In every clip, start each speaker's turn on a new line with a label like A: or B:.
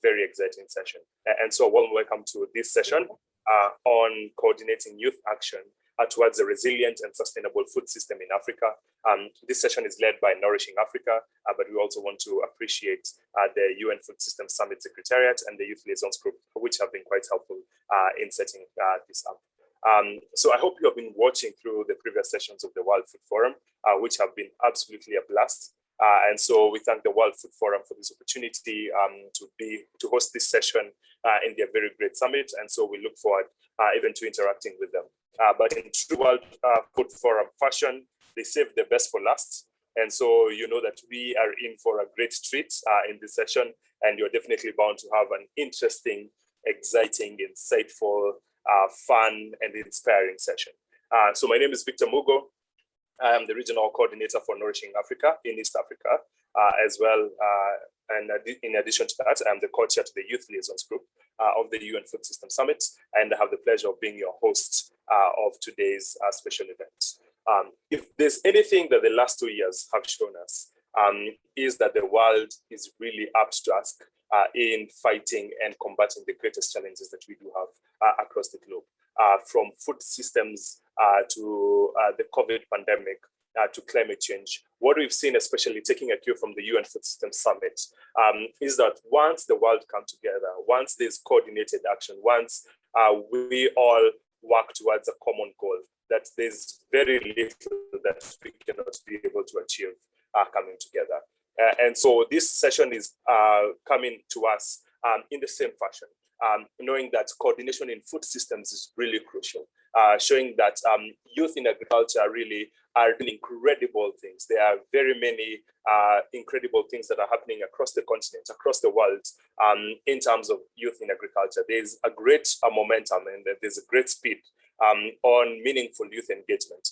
A: very exciting session. And so warm welcome to this session on coordinating youth action towards a resilient and sustainable food system in Africa. This session is led by Nourishing Africa, but we also want to appreciate the UN Food System Summit Secretariat and the Youth Liaisons Group, which have been quite helpful in setting this up. So I hope you have been watching through the previous sessions of the World Food Forum, which have been absolutely a blast. And so we thank the World Food Forum for this opportunity to host this session in their very great summit. And so we look forward even to interacting with them. But in true World Food Forum fashion, they save the best for last. And so you know that we are in for a great treat in this session, and you're definitely bound to have an interesting, exciting, insightful, fun, and inspiring session. So my name is Victor Mugo. I am the regional coordinator for Nourishing Africa in East Africa, as well. And in addition to that, I'm the co-chair to the Youth Liaisons Group of the UN Food System Summit, and I have the pleasure of being your host of today's special event. If there's anything that the last 2 years have shown us, is that the world is really up to task in fighting and combating the greatest challenges that we do have across the globe, from food systems to the COVID pandemic, to climate change. What we've seen, especially taking a cue from the UN Food System Summit, is that once the world comes together, once there's coordinated action, once we all work towards a common goal, that there's very little that we cannot be able to achieve coming together. And so this session is coming to us in the same fashion, knowing that coordination in food systems is really crucial, showing that youth in agriculture really are doing incredible things. There are very many incredible things that are happening across the continent, across the world, in terms of youth in agriculture. There's a great momentum and there's a great speed on meaningful youth engagement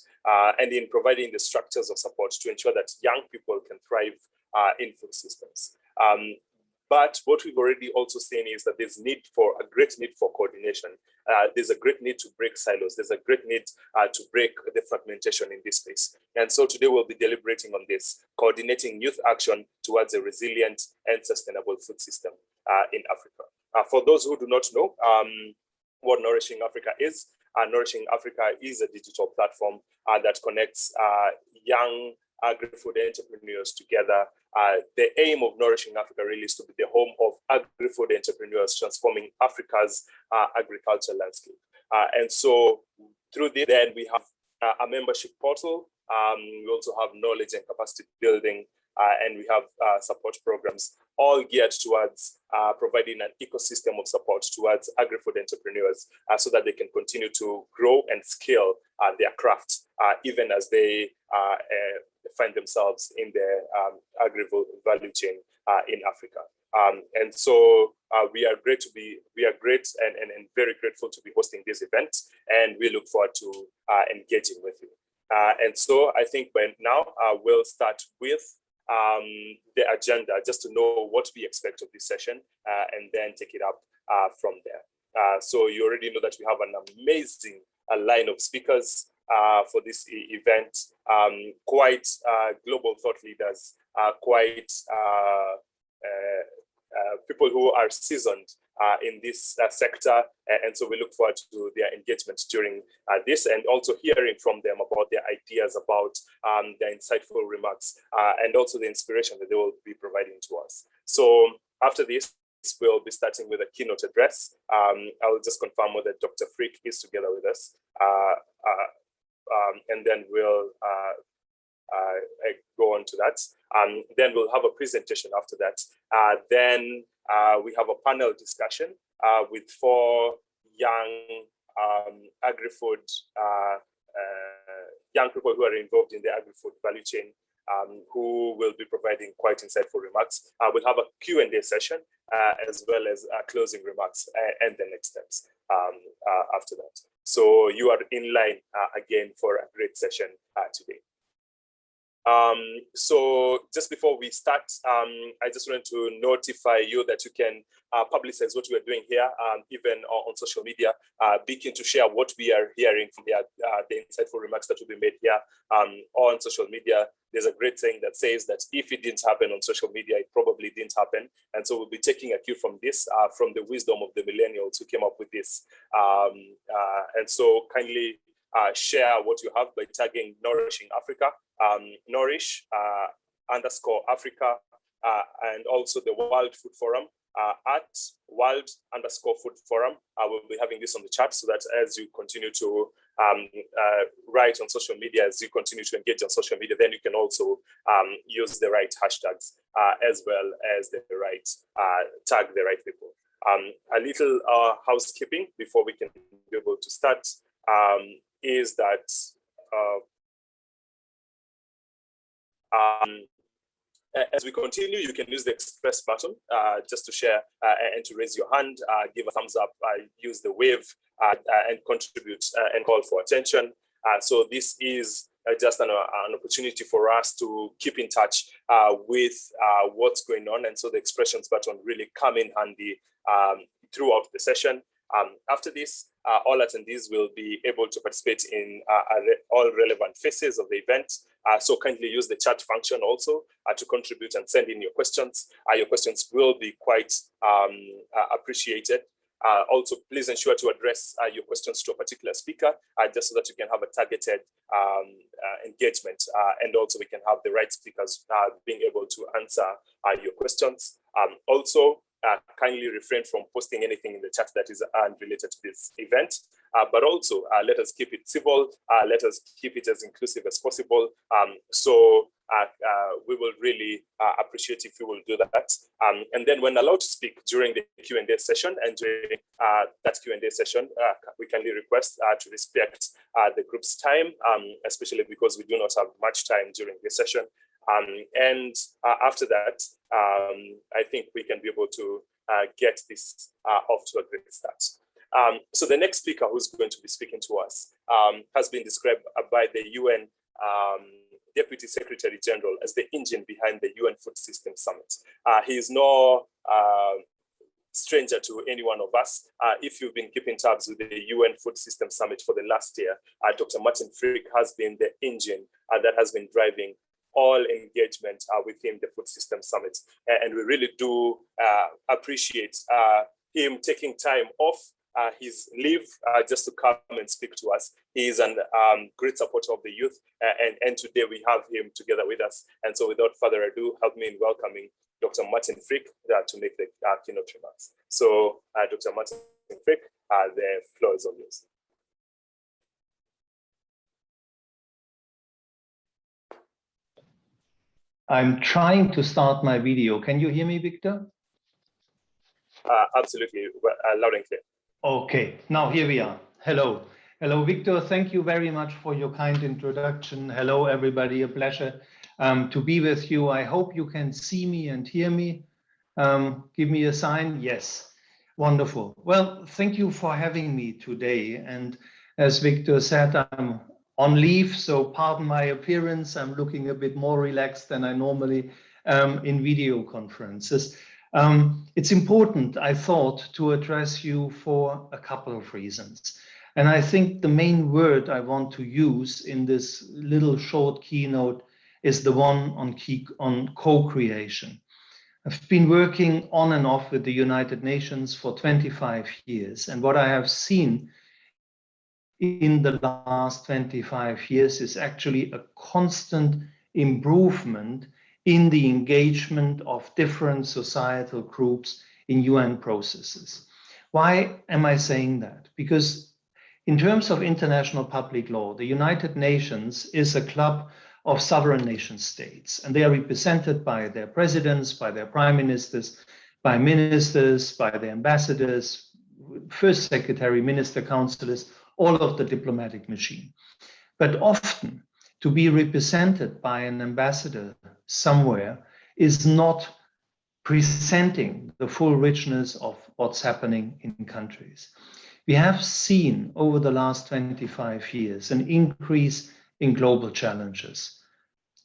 A: and in providing the structures of support to ensure that young people can thrive in food systems. But what we've already also seen is that there's a great need for coordination. There's a great need to break silos. There's a great need to break the fragmentation in this space. And so today we'll be deliberating on this, coordinating youth action towards a resilient and sustainable food system in Africa. For those who do not know what Nourishing Africa is, Nourishing Africa is a digital platform that connects young agri-food entrepreneurs together. The aim of Nourishing Africa really is to be the home of agri-food entrepreneurs transforming Africa's agriculture landscape. And so through this, then we have a membership portal. We also have knowledge and capacity building, and we have support programs, all geared towards providing an ecosystem of support towards agri-food entrepreneurs so that they can continue to grow and scale their craft, even as they find themselves in the agri-value chain in Africa. And so we are great and very grateful to be hosting this event, and we look forward to engaging with you. And so I think by now we'll start with the agenda, just to know what we expect of this session, and then take it up from there. So you already know that we have an amazing line of speakers for this event, quite global thought leaders, quite people who are seasoned in this sector, and so we look forward to their engagement during this, and also hearing from them about their ideas, about their insightful remarks, and also the inspiration that they will be providing to us. So after this, we'll be starting with a keynote address. I will just confirm whether Dr. Frick is together with us, and then we'll go on to that. Then we'll have a presentation after that. Then we have a panel discussion with 4 young agri-food, young people who are involved in the agri-food value chain, who will be providing quite insightful remarks. We'll have a Q&A session, as well as closing remarks and the next steps after that. So you are in line again for a great session today. So just before we start, I just wanted to notify you that you can publicize what we are doing here, even on social media. Be keen to share what we are hearing from the insightful remarks that will be made here on social media. There's a great saying that says that if it didn't happen on social media, it probably didn't happen. And so we'll be taking a cue from this, from the wisdom of the millennials who came up with this. And so kindly share what you have by tagging Nourishing Africa, Nourish _ Africa, and also the World Food Forum at World _ Food Forum. I will be having this on the chat so that as you continue to write on social media, as you continue to engage on social media, then you can also use the right hashtags as well as the right tag the right people. A little housekeeping before we can be able to start is that as we continue, you can use the express button just to share and to raise your hand, give a thumbs up, use the wave and contribute and call for attention. So this is just an opportunity for us to keep in touch with what's going on. And so the expressions button really come in handy throughout the session. After this, all attendees will be able to participate in all relevant phases of the event. So kindly use the chat function also to contribute and send in your questions. Your questions will be quite appreciated. Also, please ensure to address your questions to a particular speaker, just so that you can have a targeted engagement, and also we can have the right speakers being able to answer your questions. Also, kindly refrain from posting anything in the chat that is unrelated to this event, but also let us keep it civil, let us keep it as inclusive as possible. So we will really appreciate if you will do that. And then when allowed to speak during the Q&A session, and during that Q&A session, we kindly request to respect the group's time, especially because we do not have much time during this session. And after that, I think we can be able to get this off to a great start. So the next speaker who's going to be speaking to us has been described by the UN Deputy Secretary General as the engine behind the UN Food System Summit. He is no stranger to any one of us. If you've been keeping tabs with the UN Food System Summit for the last year, Dr. Martin Frick has been the engine that has been driving all engagement within the Food System Summit. And we really do appreciate him taking time off his leave just to come and speak to us. He is a great supporter of the youth, and today we have him together with us. And so without further ado, help me in welcoming Dr. Martin Frick to make the keynote remarks. So Dr. Martin Frick, the floor is all yours.
B: I'm trying to start my video. Can you hear me, Victor?
A: Absolutely, loud and clear.
B: Okay, now here we are. Hello. Hello, Victor. Thank you very much for your kind introduction. Hello, everybody. A pleasure to be with you. I hope you can see me and hear me. Give me a sign. Yes. Wonderful. Well, thank you for having me today. And as Victor said, I'm on leave, so pardon my appearance. I'm looking a bit more relaxed than I normally in video conferences. It's important, I thought, to address you for a couple of reasons. And I think the main word I want to use in this little short keynote is the one on co-creation. I've been working on and off with the United Nations for 25 years. And what I have seen in the last 25 years is actually a constant improvement in the engagement of different societal groups in UN processes. Why am I saying that? Because in terms of international public law, the United Nations is a club of sovereign nation states, and they are represented by their presidents, by their prime ministers, by ministers, by their ambassadors, first secretary, minister, councillors, all of the diplomatic machine. But often, to be represented by an ambassador somewhere is not presenting the full richness of what's happening in countries. We have seen over the last 25 years an increase in global challenges.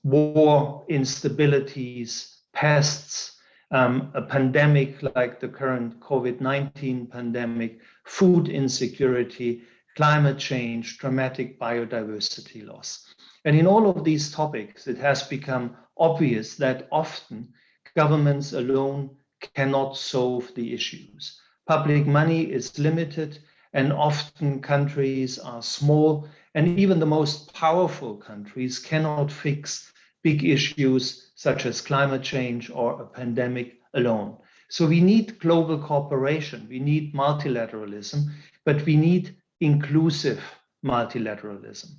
B: war, instabilities, pests, a pandemic like the current COVID-19 pandemic, food insecurity, climate change, dramatic biodiversity loss. And in all of these topics, it has become obvious that often governments alone cannot solve the issues. Public money is limited, and often countries are small, and even the most powerful countries cannot fix big issues such as climate change or a pandemic alone. So we need global cooperation, we need multilateralism, but we need inclusive multilateralism.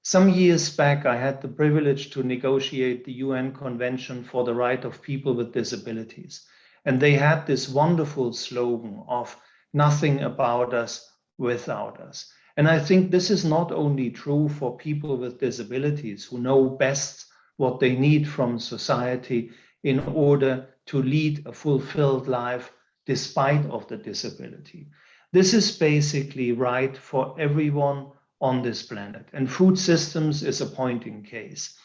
B: Some years back, I had the privilege to negotiate the UN Convention for the Right of People with Disabilities. And they had this wonderful slogan of nothing about us without us. And I think this is not only true for people with disabilities who know best what they need from society in order to lead a fulfilled life despite of the disability. This is basically right for everyone on this planet, and food systems is a point in case.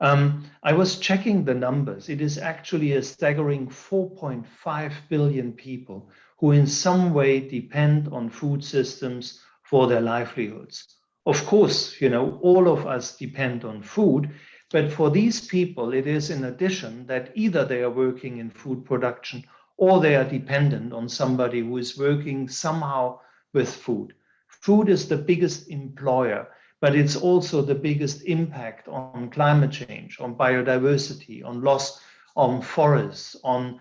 B: I was checking the numbers. It is actually a staggering 4.5 billion people who in some way depend on food systems for their livelihoods. Of course, all of us depend on food, but for these people, it is in addition that either they are working in food production or they are dependent on somebody who is working somehow with food. Food is the biggest employer, but it's also the biggest impact on climate change, on biodiversity, on loss on forests, on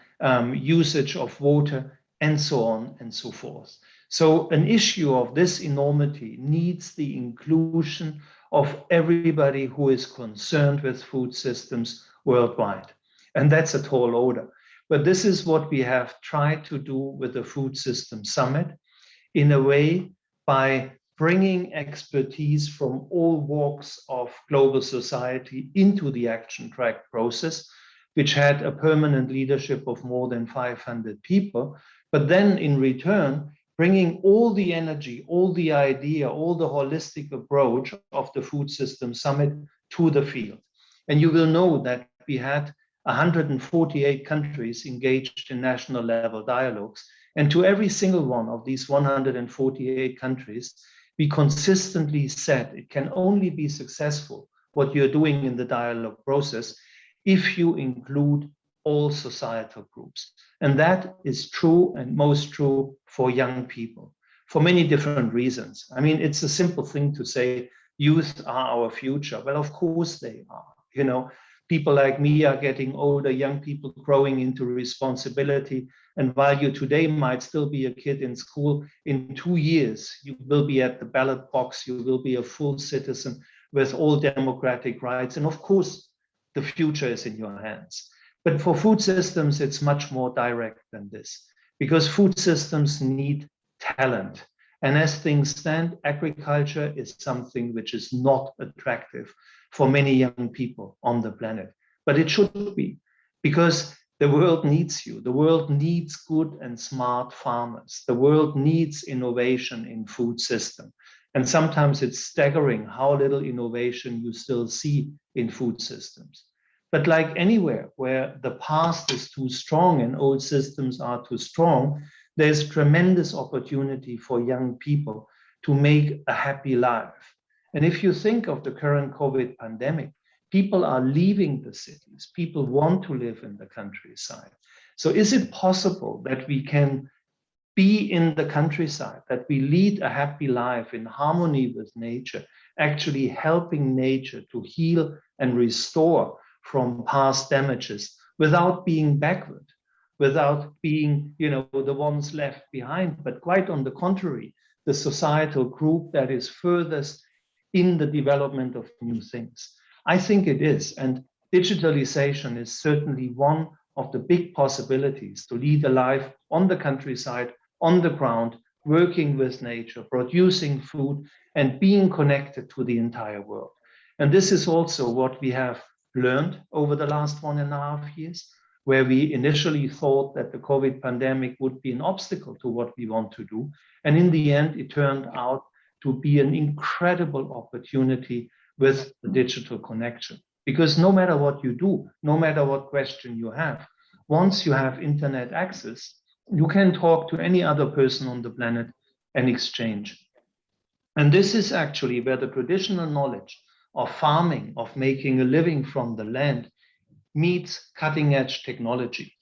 B: usage of water, and so on and so forth. So an issue of this enormity needs the inclusion of everybody who is concerned with food systems worldwide. And that's a tall order. But this is what we have tried to do with the Food System Summit, in a way by bringing expertise from all walks of global society into the action track process, which had a permanent leadership of more than 500 people, but then in return, bringing all the energy, all the idea, all the holistic approach of the Food System Summit to the field. And you will know that we had 148 countries engaged in national level dialogues. And to every single one of these 148 countries, we consistently said it can only be successful, what you're doing in the dialogue process, if you include all societal groups. And that is true and most true for young people for many different reasons. I mean, it's a simple thing to say youth are our future. Well, of course they are. People like me are getting older, young people growing into responsibility. And while you today might still be a kid in school, in 2 years, you will be at the ballot box, you will be a full citizen with all democratic rights. And of course, the future is in your hands. But for food systems, it's much more direct than this, because food systems need talent. And as things stand, agriculture is something which is not attractive for many young people on the planet. But it should be, because the world needs you. The world needs good and smart farmers. The world needs innovation in food system. And sometimes it's staggering how little innovation you still see in food systems. But like anywhere where the past is too strong and old systems are too strong, there's tremendous opportunity for young people to make a happy life. And if you think of the current COVID pandemic, people are leaving the cities. People want to live in the countryside. So is it possible that we can be in the countryside, that we lead a happy life in harmony with nature, actually helping nature to heal and restore from past damages without being backward, without being, the ones left behind, but quite on the contrary, the societal group that is furthest in the development of new things? I think it is, and digitalization is certainly one of the big possibilities to lead a life on the countryside, on the ground, working with nature, producing food, and being connected to the entire world. And this is also what we have learned over the last 1.5 years, where we initially thought that the COVID pandemic would be an obstacle to what we want to do. And in the end, it turned out to be an incredible opportunity with the digital connection. Because no matter what you do, no matter what question you have, once you have internet access, you can talk to any other person on the planet and exchange. And this is actually where the traditional knowledge of farming, of making a living from the land, meets cutting edge technology.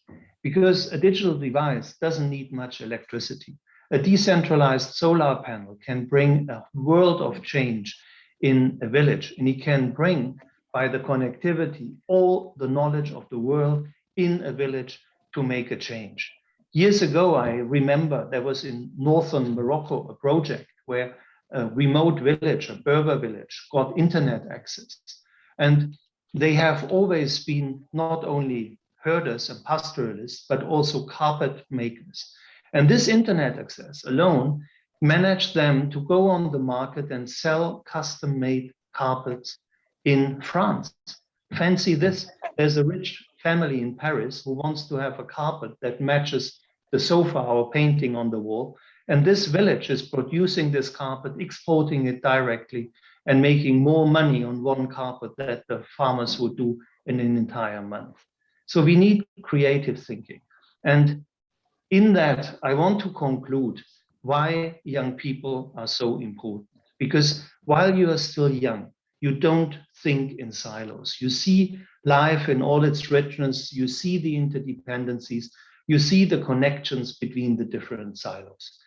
B: Because a digital device doesn't need much electricity. A decentralized solar panel can bring a world of change in a village, and it can bring, by the connectivity, all the knowledge of the world in a village to make a change. Years ago, I remember there was in northern Morocco a project where a remote village, a Berber village, got internet access. And they have always been not only herders and pastoralists, but also carpet makers. And this internet access alone managed them to go on the market and sell custom-made carpets in France. Fancy this, there's a rich family in Paris who wants to have a carpet that matches the sofa or painting on the wall. And this village is producing this carpet, exporting it directly, and making more money on one carpet that the farmers would do in an entire month. So we need creative thinking. And in that, I want to conclude why young people are so important. Because while you are still young, you don't think in silos. You see life in all its richness. You see the interdependencies. You see the connections between the different silos.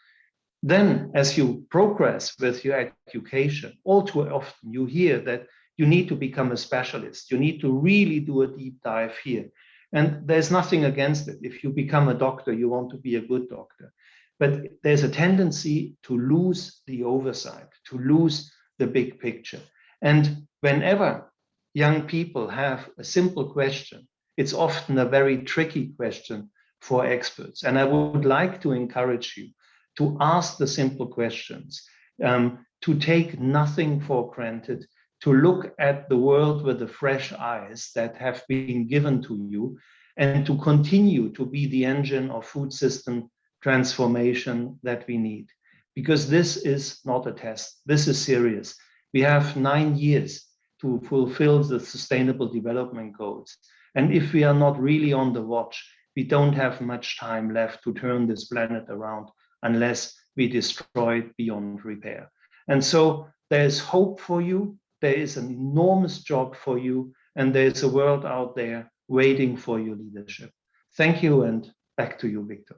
B: Then, as you progress with your education, all too often you hear that you need to become a specialist. You need to really do a deep dive here. And there's nothing against it. If you become a doctor, you want to be a good doctor. But there's a tendency to lose the oversight, to lose the big picture. And whenever young people have a simple question, it's often a very tricky question for experts. And I would like to encourage you to ask the simple questions, to take nothing for granted, to look at the world with the fresh eyes that have been given to you, and to continue to be the engine of food system transformation that we need. Because this is not a test, this is serious. We have 9 years to fulfill the Sustainable Development Goals. And if we are not really on the watch, we don't have much time left to turn this planet around unless we destroy it beyond repair. And so there's hope for you, there is an enormous job for you, and there's a world out there waiting for your leadership. Thank you, and back to you, Victor.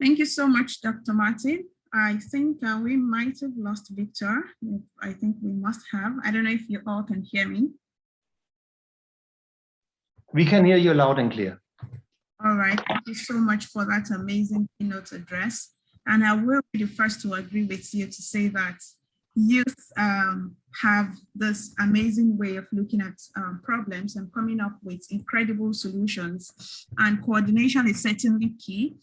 C: Thank you so much, Dr. Martin. I think we might have lost Victor. I think we must have. I don't know if you all can hear me.
B: We can hear you loud and clear.
C: All right, thank you so much for that amazing keynote address. And I will be the first to agree with you to say that youth have this amazing way of looking at problems and coming up with incredible solutions. And coordination is certainly key.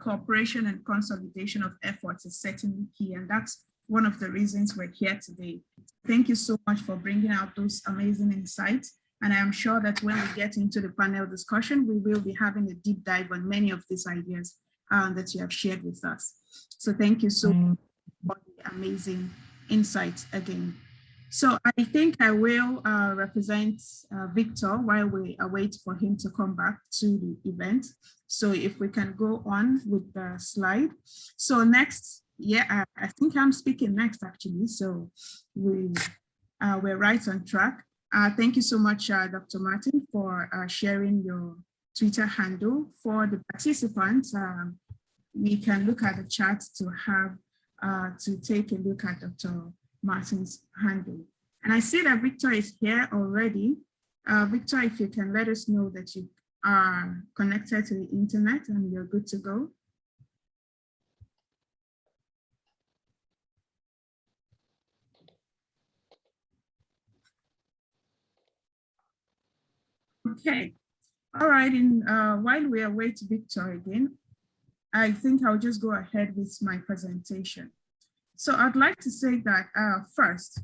C: Cooperation and consolidation of efforts is certainly key, and that's one of the reasons we're here today. Thank you so much for bringing out those amazing insights, and I am sure that when we get into the panel discussion, we will be having a deep dive on many of these ideas that you have shared with us. So thank you so much for the amazing insights again. So I think I will represent Victor while we await for him to come back to the event. So if we can go on with the slide. So next, yeah, I think I'm speaking next actually. So we're right on track. Thank you so much, Dr. Martin, for sharing your Twitter handle. For the participants, we can look at the chat to have to take a look at Dr. Martin's handle. And I see that Victor is here already. Victor, if you can let us know that you are connected to the internet and you're good to go. Okay, all right, and while we await Victor again, I think I'll just go ahead with my presentation. So I'd like to say that first,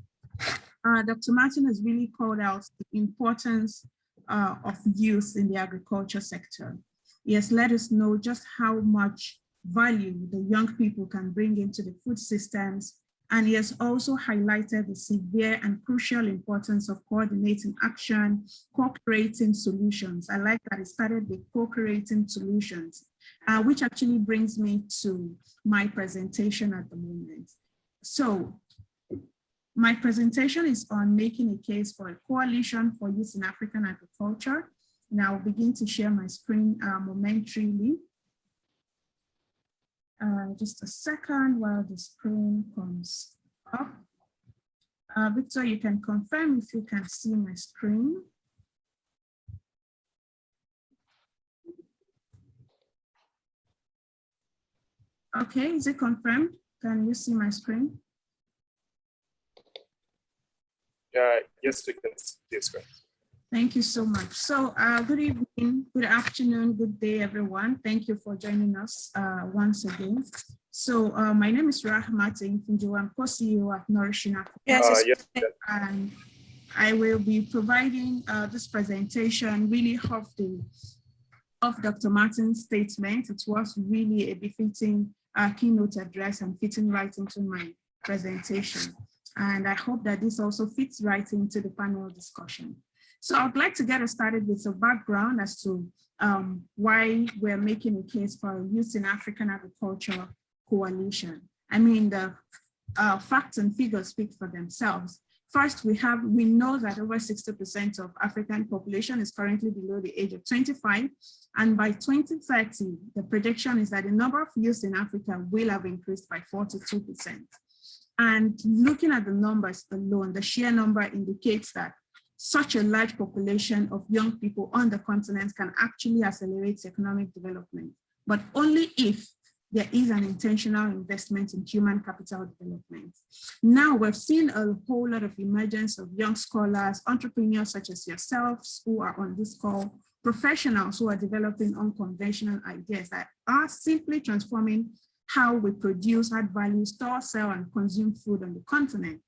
C: Dr. Martin has really called out the importance of youth in the agriculture sector. He has let us know just how much value the young people can bring into the food systems. And he has also highlighted the severe and crucial importance of coordinating action, co-creating solutions. I like that he started with co-creating solutions, which actually brings me to my presentation at the moment. So my presentation is on making a case for a coalition for youth in African agriculture. And I'll begin to share my screen momentarily. Just a second while the screen comes up. Victor, you can confirm if you can see my screen. Okay, is it confirmed? Can you see my screen?
A: Yes, we can see the screen.
C: Thank you so much. So good evening, good afternoon, good day, everyone. Thank you for joining us once again. So my name is Rahmat Infinjo. I'm co-CEO at Nourishing.
A: Yes.
C: And I will be providing this presentation really of Dr. Martin's statement. It was really a befitting keynote address and fitting right into my presentation. And I hope that this also fits right into the panel discussion. So I'd like to get us started with a background as to why we're making a case for a Youth in African Agriculture Coalition. I mean, the facts and figures speak for themselves. First, we know that over 60% of African population is currently below the age of 25. And by 2030, the prediction is that the number of youth in Africa will have increased by 42%. And looking at the numbers alone, the sheer number indicates that such a large population of young people on the continent can actually accelerate economic development, but only if there is an intentional investment in human capital development. Now we've seen a whole lot of emergence of young scholars, entrepreneurs such as yourselves who are on this call, professionals who are developing unconventional ideas that are simply transforming how we produce, add value, store, sell, and consume food on the continent.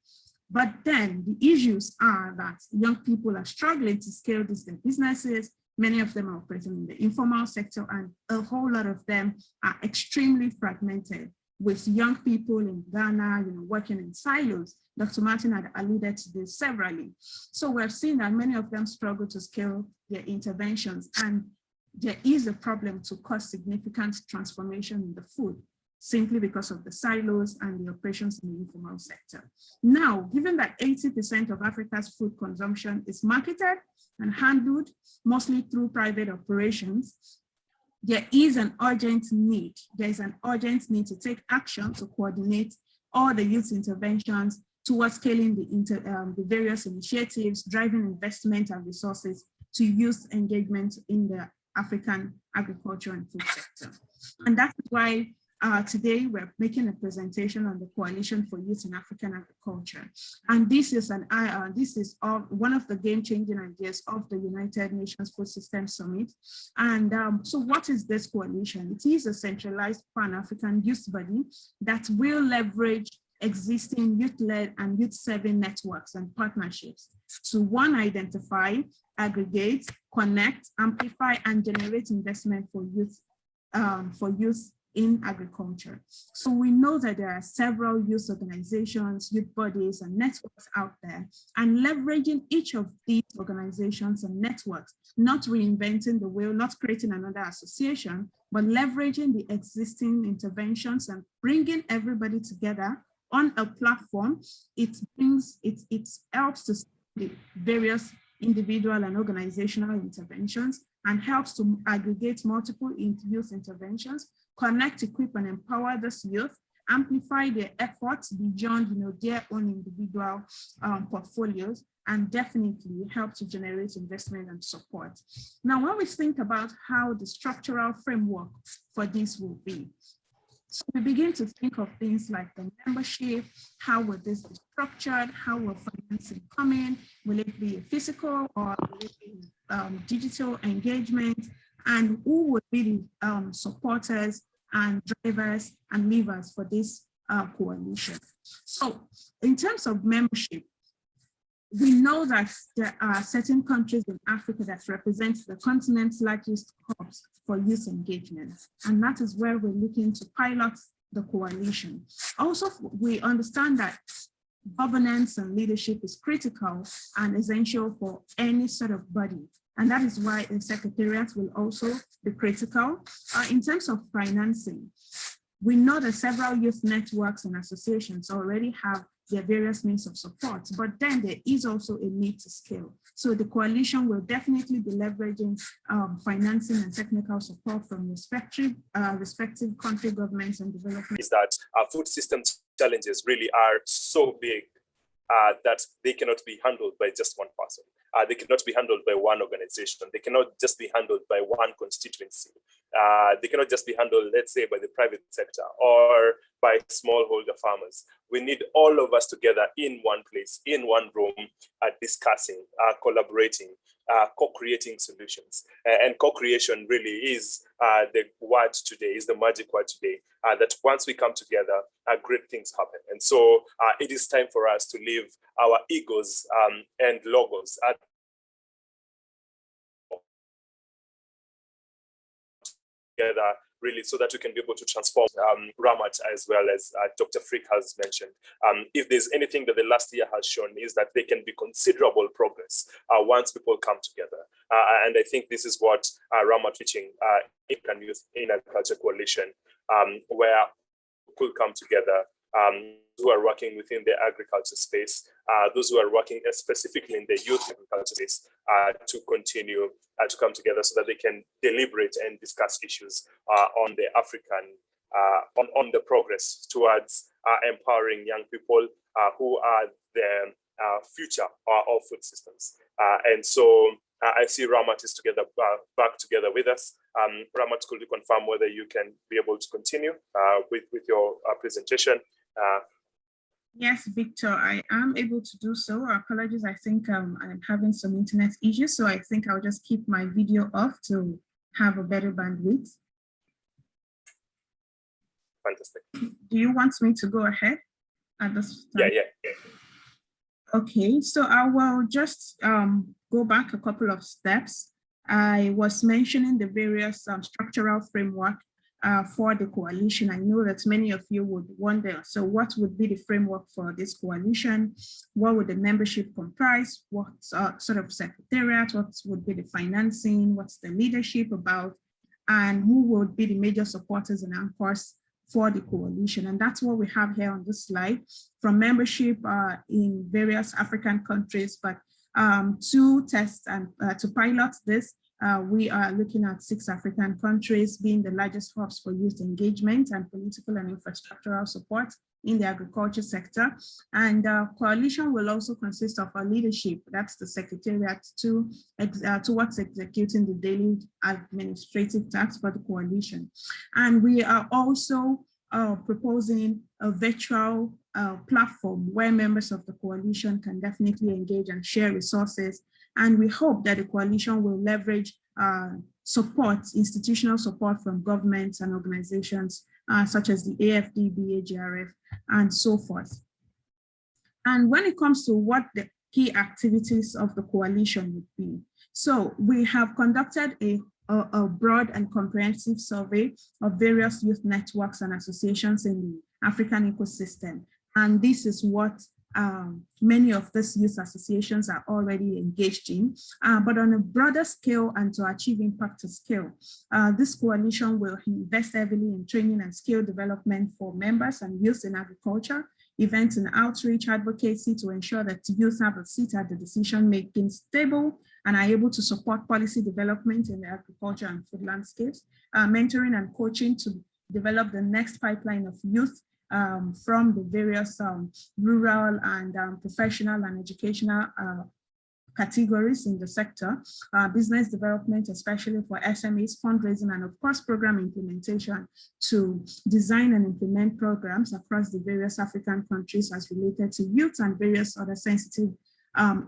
C: But then the issues are that young people are struggling to scale these businesses. Many of them are operating in the informal sector, and a whole lot of them are extremely fragmented, with young people in Ghana, working in silos. Dr. Martin had alluded to this severally. So we're seeing that many of them struggle to scale their interventions, and there is a problem to cause significant transformation in the food, simply because of the silos and the operations in the informal sector. Now, given that 80% of Africa's food consumption is marketed and handled mostly through private operations, there is an urgent need. There is an urgent need to take action to coordinate all the youth interventions towards scaling the various initiatives, driving investment and resources to youth engagement in the African agriculture and food sector. And that's why today we're making a presentation on the Coalition for Youth in African Agriculture. And this is one of the game-changing ideas of the United Nations Food Systems Summit. And so what is this coalition? It is a centralized Pan-African youth body that will leverage existing youth-led and youth-serving networks and partnerships to, one, identify, aggregate, connect, amplify, and generate investment for youth in agriculture. So we know that there are several youth organizations, youth bodies, and networks out there, and leveraging each of these organizations and networks, not reinventing the wheel, not creating another association, but leveraging the existing interventions and bringing everybody together on a platform. It helps to the various individual and organizational interventions and helps to aggregate multiple youth interventions, connect, equip, and empower this youth, amplify their efforts beyond their own individual portfolios, and definitely help to generate investment and support. Now, when we think about how the structural framework for this will be, so we begin to think of things like the membership, how will this be structured, how will financing come in, will it be physical or will it be digital engagement, and who would be the supporters and drivers and levers for this coalition. So in terms of membership, we know that there are certain countries in Africa that represent the continent's largest hubs for youth engagement. And that is where we're looking to pilot the coalition. Also, we understand that governance and leadership is critical and essential for any sort of body. And that is why the secretariat will also be critical. In terms of financing, we know that several youth networks and associations already have their various means of support, but then there is also a need to scale. So the coalition will definitely be leveraging financing and technical support from respective country governments and development.
A: Is that food system challenges really are so big that they cannot be handled by just one person. They cannot be handled by one organization. They cannot just be handled by one constituency. They cannot just be handled, let's say, by the private sector or by smallholder farmers. We need all of us together in one place, in one room, discussing, collaborating, co-creating solutions. And co-creation really is the word today, is the magic word today, that once we come together, great things happen. And so it is time for us to leave our egos and logos together, really, so that we can be able to transform Ramat, as well as Dr. Frick has mentioned. If there's anything that the last year has shown, is that there can be considerable progress once people come together. And I think this is what Ramat teaching African Youth in Agriculture Coalition, where people come together, who are working within the agriculture space, those who are working specifically in the youth agriculture space, to continue to come together so that they can deliberate and discuss issues on the African, on the progress towards empowering young people who are the future of food systems. And so I see Ramat is back together with us. Ramat, could you confirm whether you can be able to continue with your presentation?
C: Yes, Victor, I am able to do so. Apologies, I think I'm having some internet issues, so I think I'll just keep my video off to have a better bandwidth.
A: Fantastic.
C: Do you want me to go ahead at this time?
A: Yeah.
C: Okay, so I will just go back a couple of steps. I was mentioning the various structural framework for the coalition. I know that many of you would wonder, so what would be the framework for this coalition? What would the membership comprise? What sort of secretariat? What would be the financing? What's the leadership about? And who would be the major supporters and anchors for the coalition? And that's what we have here on this slide, from membership in various African countries. But to test and to pilot this, we are looking at 6 African countries being the largest hubs for youth engagement and political and infrastructural support in the agriculture sector. And coalition will also consist of a leadership, that's the secretariat, towards executing the daily administrative tasks for the coalition. And we are also proposing a virtual platform where members of the coalition can definitely engage and share resources. And we hope that the coalition will leverage support, institutional support from governments and organizations such as the AFD, BAGRF, and so forth. And when it comes to what the key activities of the coalition would be, so we have conducted a broad and comprehensive survey of various youth networks and associations in the African ecosystem. And this is what many of these youth associations are already engaged in, but on a broader scale and to achieve impact at scale. This coalition will invest heavily in training and skill development for members and youth in agriculture, events and outreach advocacy to ensure that youth have a seat at the decision-making table and are able to support policy development in the agriculture and food landscapes, mentoring and coaching to develop the next pipeline of youth from the various rural and professional and educational categories in the sector, business development, especially for SMEs, fundraising, and of course, program implementation to design and implement programs across the various African countries as related to youth and various other sensitive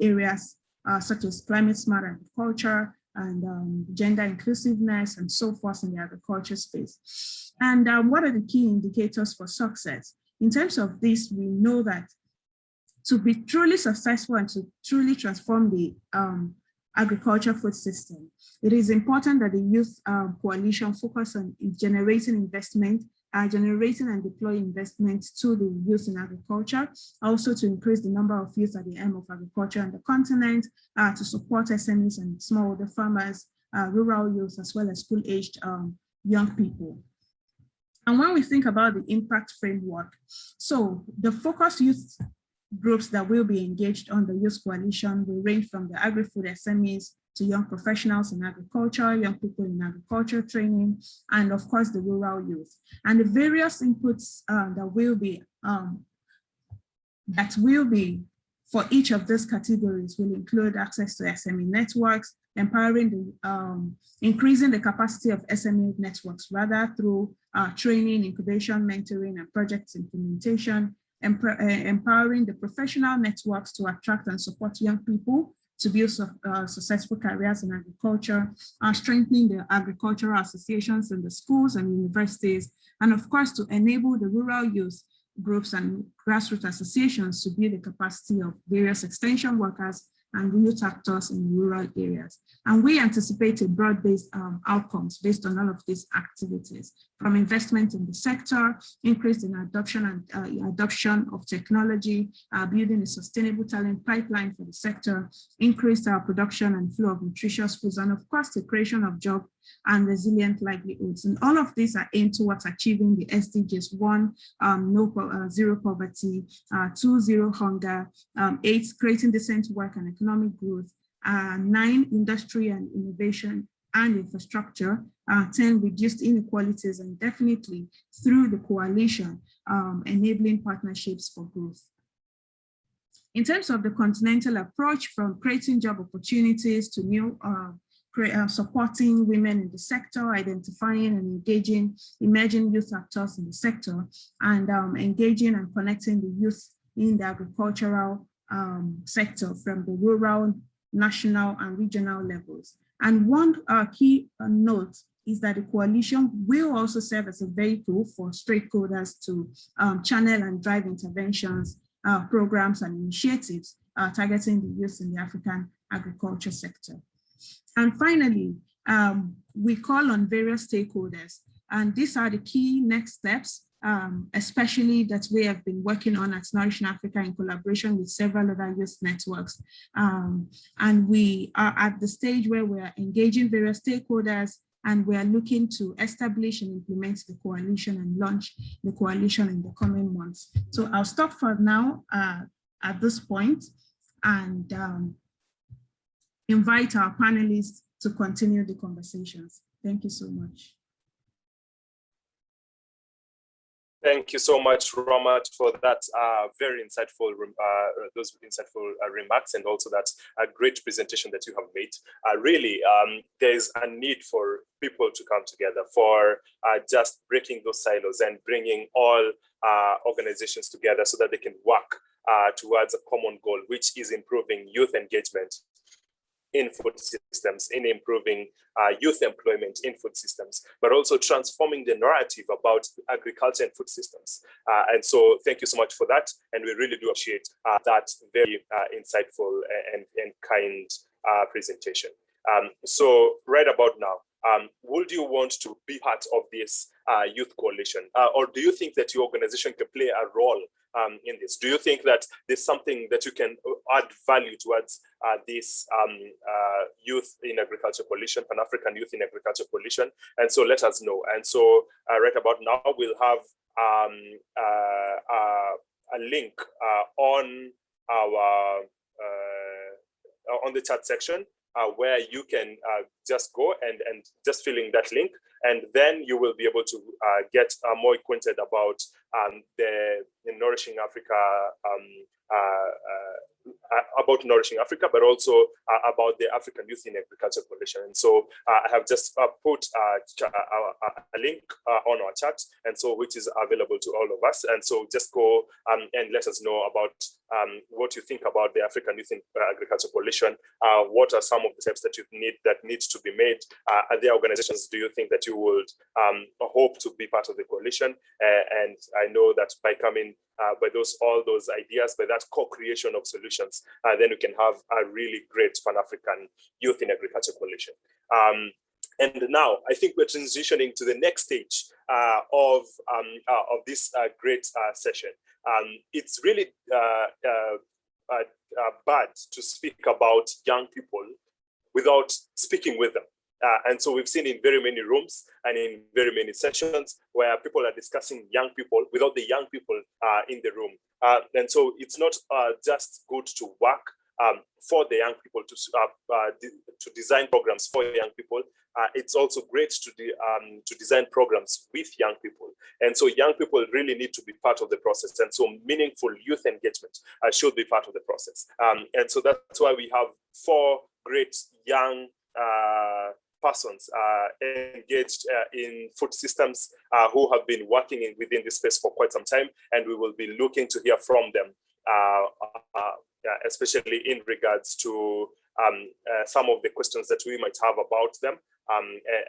C: areas, such as climate smart agriculture and gender inclusiveness and so forth in the agriculture space. And what are the key indicators for success? In terms of this, we know that To be truly successful and to truly transform the agriculture food system, it is important that the youth coalition focus on generating investment, generating and deploying investment to the youth in agriculture, also to increase the number of youth at the end of agriculture on the continent, to support SMEs and smallholder farmers, rural youth, as well as school-aged young people. And when we think about the impact framework, so the focused youth groups that will be engaged on the youth coalition will range from the agri-food SMEs to young professionals in agriculture, young people in agriculture training, and of course the rural youth. And the various inputs that will be for each of these categories will include access to SME networks, empowering increasing the capacity of SME networks, rather through training, incubation, mentoring, and project implementation, empowering the professional networks to attract and support young people to build successful careers in agriculture, strengthening the agricultural associations in the schools and universities, and of course to enable the rural youth groups and grassroots associations to build the capacity of various extension workers and youth actors in rural areas. And we anticipate a broad-based outcomes based on all of these activities, from investment in the sector, increase in adoption and adoption of technology, building a sustainable talent pipeline for the sector, increased production and flow of nutritious foods, and of course the creation of jobs and resilient livelihoods. And all of these are aimed towards achieving the SDGs: 1, zero poverty, 2, zero hunger, 8, creating decent work and economic growth, 9, industry and innovation and infrastructure, 10, reduced inequalities, and definitely through the coalition, enabling partnerships for growth. In terms of the continental approach, from creating job opportunities to new supporting women in the sector, identifying and engaging emerging youth actors in the sector, and engaging and connecting the youth in the agricultural sector from the rural, national, and regional levels. And one key note is that the coalition will also serve as a vehicle for stakeholders to channel and drive interventions, programs, and initiatives targeting the youth in the African agriculture sector. And finally, we call on various stakeholders, and these are the key next steps, especially that we have been working on at Nourishing Africa in collaboration with several other youth networks. And we are at the stage where we are engaging various stakeholders, and we are looking to establish and implement the coalition and launch the coalition in the coming months. So I'll stop for now at this point, and invite our panelists to continue the conversations. Thank you so much.
A: Thank you so much, Ramat, for that very insightful, those insightful remarks, and also that great presentation that you have made. Really, there's a need for people to come together, for just breaking those silos and bringing all organizations together so that they can work towards a common goal, which is improving youth engagement in food systems, in improving youth employment in food systems, but also transforming the narrative about agriculture and food systems. And so thank you so much for that. And we really do appreciate that very insightful and kind presentation. So right about now, would you want to be part of this youth coalition? Or do you think that your organization can play a role in this? Do you think that there's something that you can add value towards this Youth in Agriculture Coalition, Pan-African Youth in Agriculture Coalition? And so let us know. And so right about now, we'll have a link on our on the chat section where you can just go and just fill in that link, and then you will be able to get more acquainted about the Nourishing Africa, but also about the African Youth in Agriculture Coalition. And so I have just put a link on our chat, and so which is available to all of us. And so just go and let us know about what you think about the African Youth in Agriculture Coalition. What are some of the steps that you need to to be made? Are there organizations do you think that you would hope to be part of the coalition? And I know that by coming by all those ideas, by that co-creation of solutions, then we can have a really great Pan-African Youth in Agriculture Coalition. And now I think we're transitioning to the next stage of this great session. It's really bad to speak about young people without speaking with them. And so we've seen in very many rooms and in very many sessions where people are discussing young people without the young people in the room. And so it's not just good to work for the young people to design programs for young people. It's also great to design programs with young people. And so young people really need to be part of the process. And so meaningful youth engagement should be part of the process. And so that's why we have 4 great young persons engaged in food systems who have been working within this space for quite some time. And we will be looking to hear from them, especially in regards to some of the questions that we might have about them,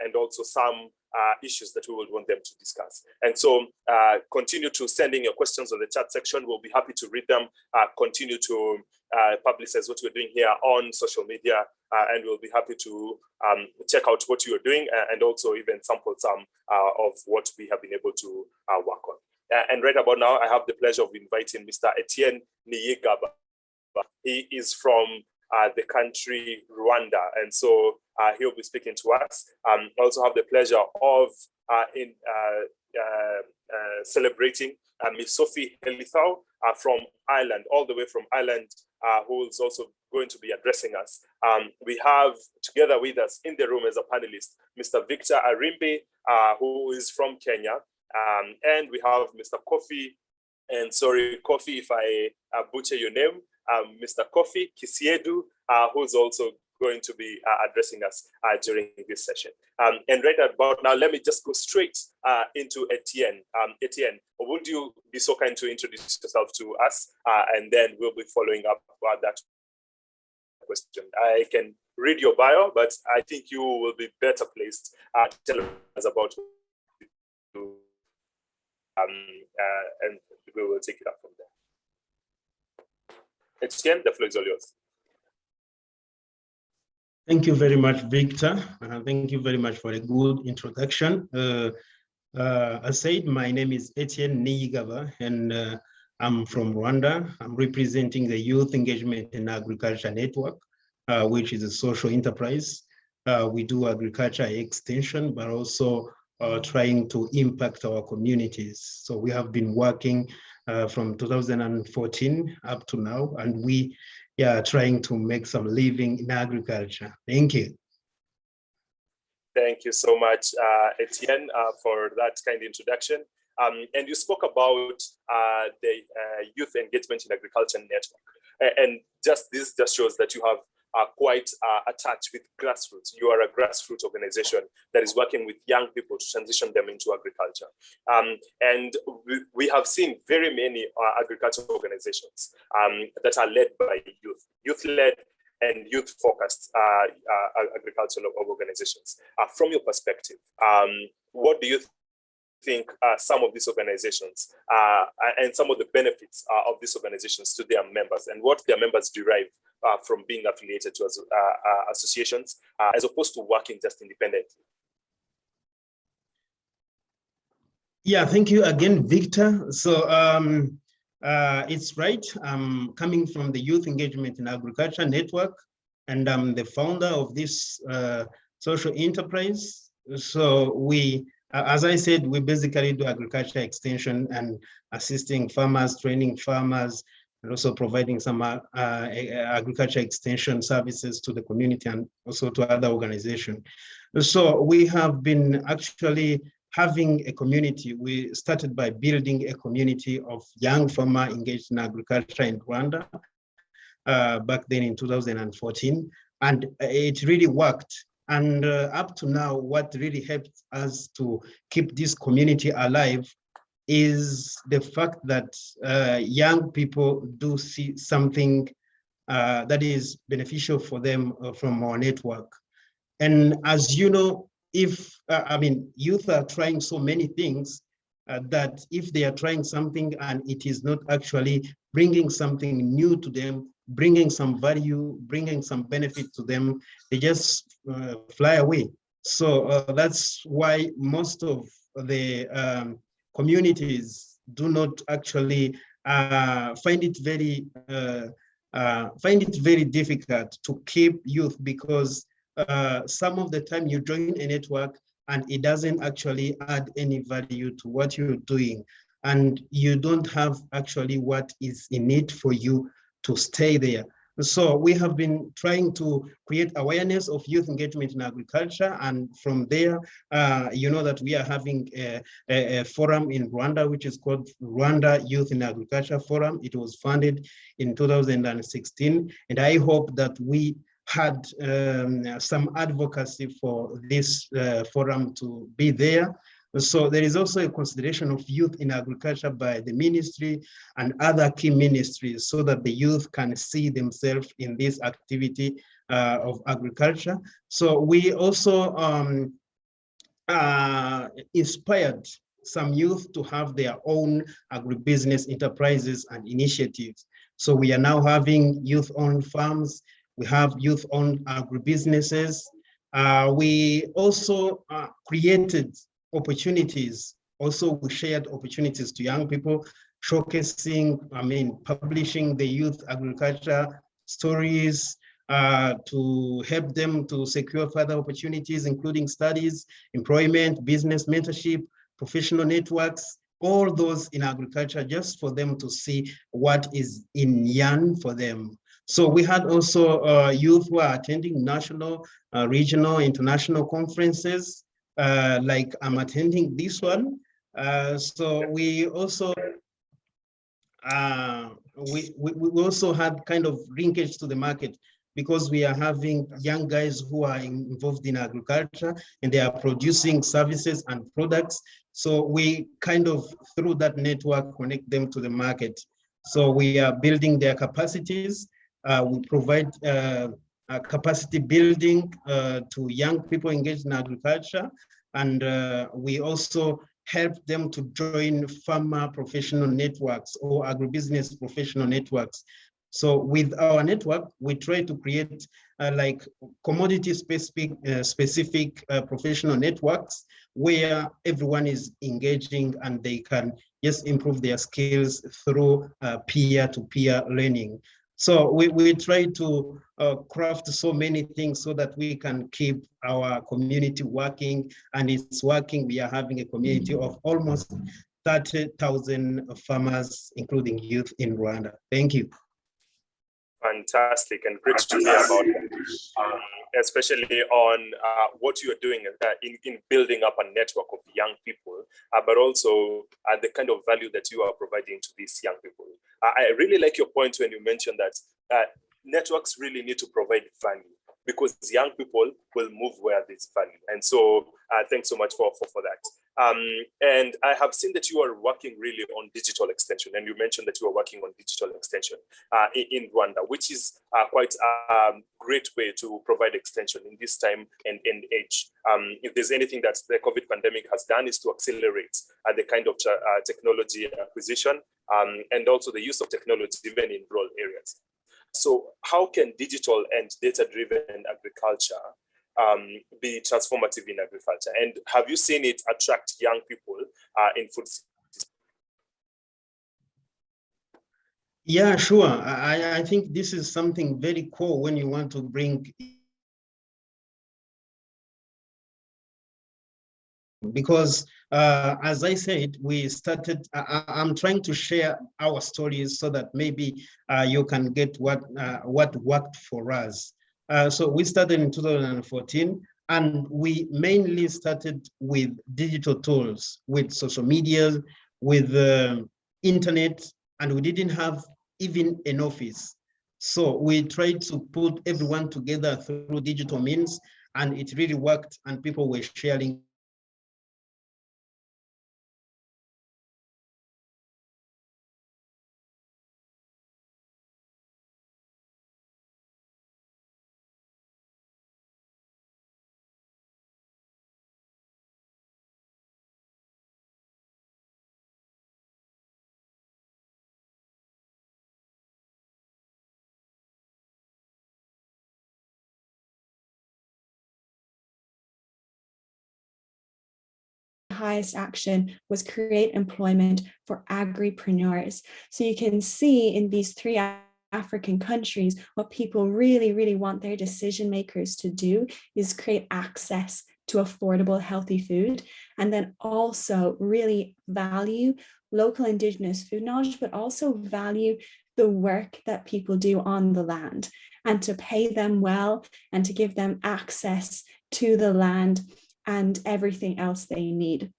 A: and also some issues that we would want them to discuss. And so continue to send in your questions on the chat section. We'll be happy to read them, continue to publicize what we're doing here on social media, and we'll be happy to check out what you're doing and also even sample some of what we have been able to work on. And right about now, I have the pleasure of inviting Mr. Etienne Niyigaba. He is from the country Rwanda, and so he'll be speaking to us. I also have the pleasure of celebrating Miss Sophie Helithau from Ireland, all the way from Ireland, who is also going to be addressing us. We have together with us in the room as a panelist, Mr. Victor Arimbe, who is from Kenya, and we have Mr. Kofi, and sorry, Kofi, if I butcher your name, Mr. Kofi Kisiedu, who's also going to be addressing us during this session. And right about now, let me just go straight into Etienne. Etienne, would you be so kind to introduce yourself to us? And then we'll be following up that question. I can read your bio, but I think you will be better placed to tell us about and we will take it up from there. Etienne, the floor is all yours.
D: Thank you very much, Victor. Thank you very much for a good introduction. As said, my name is Etienne Niyigaba, and I'm from Rwanda. I'm representing the Youth Engagement in Agriculture Network, which is a social enterprise. We do agriculture extension, but also trying to impact our communities. So we have been working from 2014 up to now, and we are trying to make some living in agriculture. Thank you.
A: Thank you so much, Etienne, for that kind introduction. And you spoke about the Youth Engagement in Agriculture Network. And this just shows that you have quite attached with grassroots. You are a grassroots organization that is working with young people to transition them into agriculture. And we have seen very many agricultural organizations that are led by youth-led and youth-focused agricultural organizations. From your perspective, what do you think some of these organizations and some of the benefits of these organizations to their members, and what their members derive from being affiliated to associations as opposed to working just independently?
D: Yeah, thank you again, Victor. So it's right. I'm coming from the Youth Engagement in Agriculture Network, and I'm the founder of this social enterprise. So we, as I said, we basically do agriculture extension and assisting farmers, training farmers, and also providing some agriculture extension services to the community and also to other organizations. So we have been actually having a community. We started by building a community of young farmers engaged in agriculture in Rwanda back then in 2014, and it really worked. And up to now, what really helped us to keep this community alive is the fact that young people do see something that is beneficial for them from our network. And as you know, if, youth are trying so many things that if they are trying something and it is not actually bringing something new to them, bringing some value, bringing some benefit to them, they just fly away. So that's why most of the communities do not actually find it very difficult to keep youth, because some of the time you join a network and it doesn't actually add any value to what you're doing, and you don't have actually what is in it for you to stay there. So we have been trying to create awareness of youth engagement in agriculture, and from there, you know that we are having a forum in Rwanda, which is called Rwanda Youth in Agriculture Forum. It was founded in 2016, and I hope that we had some advocacy for this forum to be there. So there is also a consideration of youth in agriculture by the ministry and other key ministries, so that the youth can see themselves in this activity of agriculture. So we also inspired some youth to have their own agribusiness enterprises and initiatives. So we are now having youth-owned farms. We have youth-owned agribusinesses. We also created opportunities. Also, we shared opportunities to young people, showcasing, publishing the youth agriculture stories to help them to secure further opportunities, including studies, employment, business mentorship, professional networks, all those in agriculture, just for them to see what is in yarn for them. So we had also youth who are attending national, regional, international conferences, like I'm attending this one. So we also we also had kind of linkage to the market, because we are having young guys who are involved in agriculture and they are producing services and products. So we kind of, through that network, connect them to the market. So we are building their capacities. We provide capacity building to young people engaged in agriculture. And we also help them to join farmer professional networks or agribusiness professional networks. So with our network, we try to create like commodity specific professional networks where everyone is engaging and they can just improve their skills through peer-to-peer learning. So we try to craft so many things so that we can keep our community working, and it's working. We are having a community of almost 30,000 farmers, including youth in Rwanda. Thank you.
A: Fantastic, and great to hear about that, especially on what you're doing in building up a network of young people, but also the kind of value that you are providing to these young people. I really like your point when you mentioned that networks really need to provide value, because young people will move where there's value. And so thanks so much for that. And I have seen that you are working really on digital extension, and you mentioned that you are working on digital extension in Rwanda, which is quite a great way to provide extension in this time and age. If there's anything that the COVID pandemic has done, is to accelerate the kind of technology acquisition and also the use of technology even in rural areas. So how can digital and data-driven agriculture be transformative in agriculture? And have you seen it attract young people in food systems?
D: Yeah, sure. I think this is something very cool when you want to bring, because as I said, we started, I'm trying to share our stories so that maybe you can get what worked for us. So we started in 2014, and we mainly started with digital tools, with social media, with internet, and we didn't have even an office. So we tried to put everyone together through digital means, and it really worked, and people were sharing
E: highest action was create employment for agripreneurs. So you can see in these 3 African countries, what people really, really want their decision makers to do is create access to affordable, healthy food, and then also really value local indigenous food knowledge, but also value the work that people do on the land, and to pay them well and to give them access to the land and everything else they need.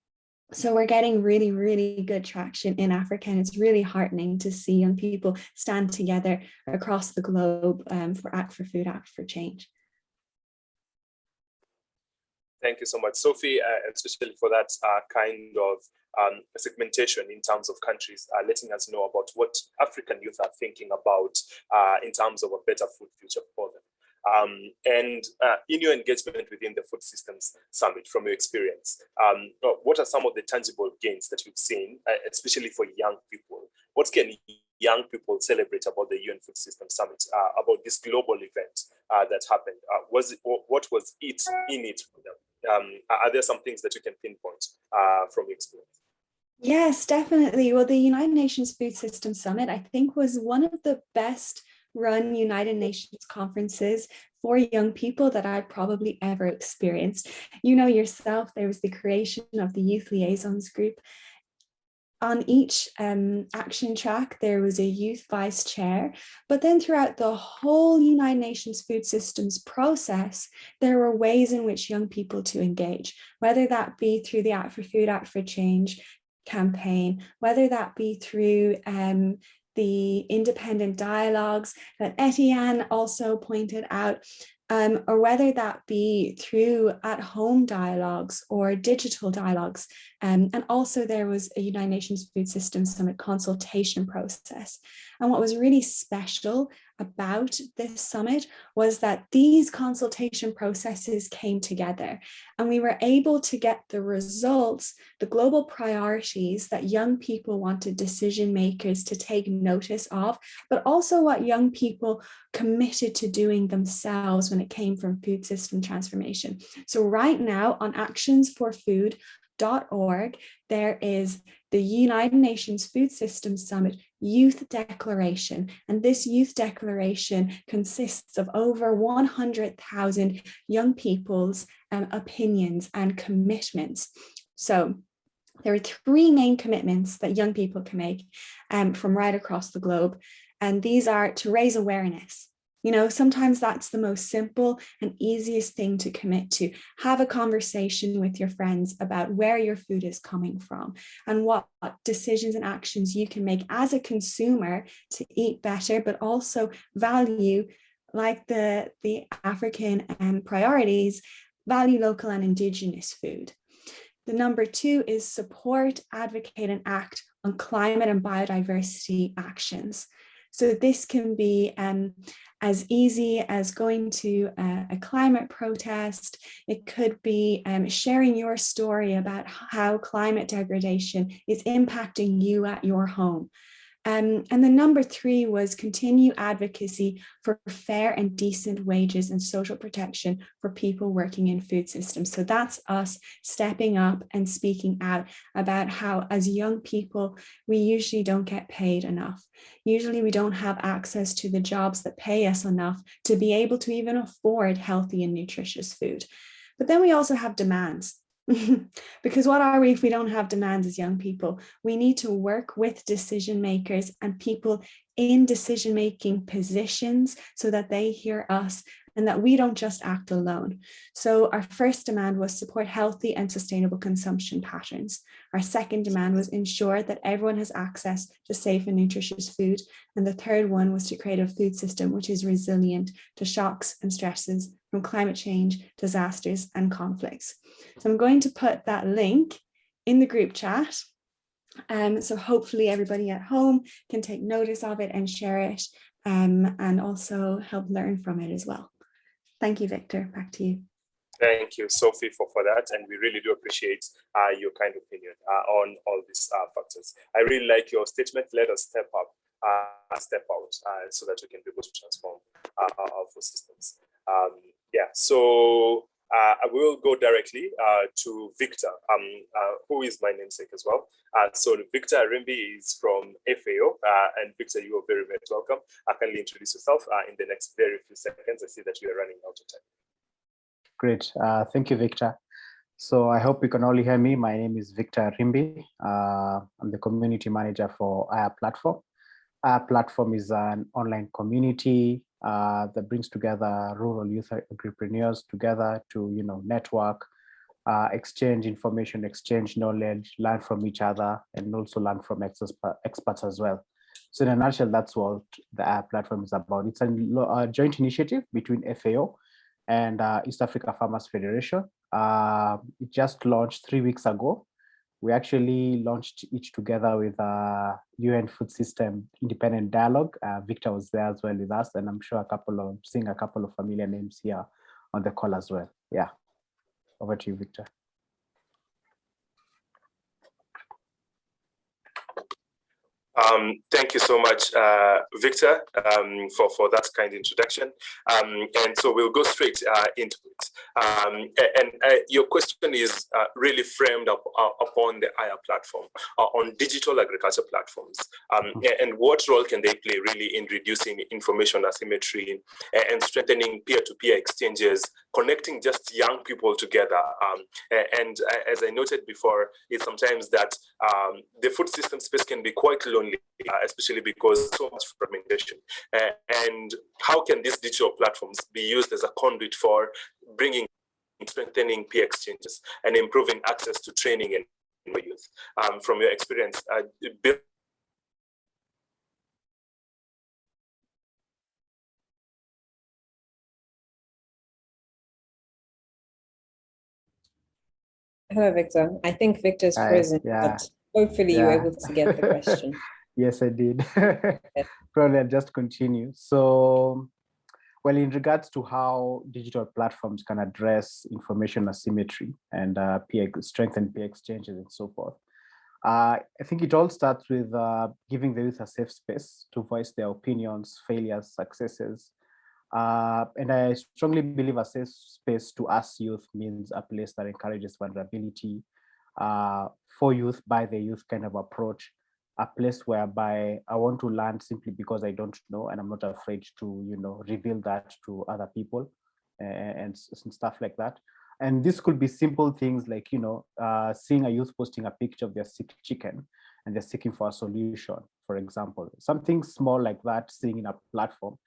E: So we're getting really, really good traction in Africa, and it's really heartening to see young people stand together across the globe for Act for Food, Act for Change.
A: Thank you so much, Sophie, especially for that kind of segmentation in terms of countries, letting us know about what African youth are thinking about in terms of a better food future for them. And in your engagement within the Food Systems Summit, from your experience, what are some of the tangible gains that you've seen, especially for young people? What can young people celebrate about the UN Food Systems Summit, about this global event that happened? What was it in it for them? Are there some things that you can pinpoint from your experience?
E: Yes, definitely. Well, the United Nations Food Systems Summit, I think, was one of the best run United Nations conferences for young people that I'd probably ever experienced. You know yourself, there was the creation of the Youth Liaisons Group. On each action track, there was a youth vice chair, but then throughout the whole United Nations food systems process, there were ways in which young people to engage, whether that be through the Act for Food, Act for Change campaign, whether that be through the independent dialogues that Etienne also pointed out, or whether that be through at-home dialogues or digital dialogues. And also there was a United Nations Food Systems Summit consultation process. And what was really special about this summit was that these consultation processes came together, and we were able to get the results, the global priorities that young people wanted decision makers to take notice of, but also what young people committed to doing themselves when it came from food system transformation. So right now on actionsforfood.org, there is the United Nations Food Systems Summit Youth Declaration. And this youth declaration consists of over 100,000 young people's opinions and commitments. So there are 3 main commitments that young people can make from right across the globe. And these are to raise awareness. You know, sometimes that's the most simple and easiest thing to commit to. Have a conversation with your friends about where your food is coming from and what decisions and actions you can make as a consumer to eat better, but also value, like the African priorities, value local and indigenous food. The number 2 is support, advocate, and act on climate and biodiversity actions. So this can be as easy as going to a climate protest. It could be sharing your story about how climate degradation is impacting you at your home. And the number 3 was continue advocacy for fair and decent wages and social protection for people working in food systems. So that's us stepping up and speaking out about how, as young people, we usually don't get paid enough. Usually we don't have access to the jobs that pay us enough to be able to even afford healthy and nutritious food. But then we also have demands. Because what are we if we don't have demands as young people? We need to work with decision makers and people in decision-making positions so that they hear us and that we don't just act alone. So our first demand was support healthy and sustainable consumption patterns. Our second demand was ensure that everyone has access to safe and nutritious food. And the third one was to create a food system which is resilient to shocks and stresses from climate change, disasters, and conflicts. So I'm going to put that link in the group chat. So hopefully everybody at home can take notice of it and share it, and also help learn from it as well. Thank you, Victor. Back to you.
A: Thank you, Sophie, for that. And we really do appreciate your kind opinion on all these factors. I really like your statement. Let us step up, step out, so that we can be able to transform our food systems. Yeah, so I will go directly to Victor, who is my namesake as well. So Victor Arimbi is from FAO, and Victor, you are very, very welcome. Kindly introduce yourself in the next very few seconds. I see that you are running out of time.
F: Great. Thank you, Victor. So I hope you can all hear me. My name is Victor Arimbi. I'm the community manager for Our Platform. Our Platform is an online community that brings together rural youth entrepreneurs together to, network, exchange information, exchange knowledge, learn from each other, and also learn from experts as well. So in a nutshell, that's what the Our Platform is about. It's a joint initiative between FAO and East Africa Farmers Federation. It just launched 3 weeks ago. We actually launched it together with UN Food System Independent Dialogue. Victor was there as well with us, and I'm sure seeing a couple of familiar names here on the call as well. Yeah, over to you, Victor.
A: Thank you so much, Victor, for that kind introduction. And so we'll go straight into it. Your question is really framed up upon the IR platform, on digital agriculture platforms. And what role can they play really in reducing information asymmetry and strengthening peer-to-peer exchanges, connecting just young people together? And as I noted before, it's sometimes that the food system space can be quite lonely, especially because so much fragmentation. And how can these digital platforms be used as a conduit for strengthening peer exchanges and improving access to training and youth? From your experience, Bill.
G: Hello, Victor. I think Victor's frozen, but hopefully you were able to get the question.
F: Yes, I did. Probably I'll just continue. So, well, in regards to how digital platforms can address information asymmetry and strengthen peer exchanges and so forth, I think it all starts with giving the youth a safe space to voice their opinions, failures, successes. And I strongly believe a safe space to us youth means a place that encourages vulnerability, for youth, by the youth kind of approach, a place whereby I want to learn simply because I don't know, and I'm not afraid to, reveal that to other people and stuff like that. And this could be simple things like, seeing a youth posting a picture of their sick chicken and they're seeking for a solution, for example. Something small like that, seeing in a platform,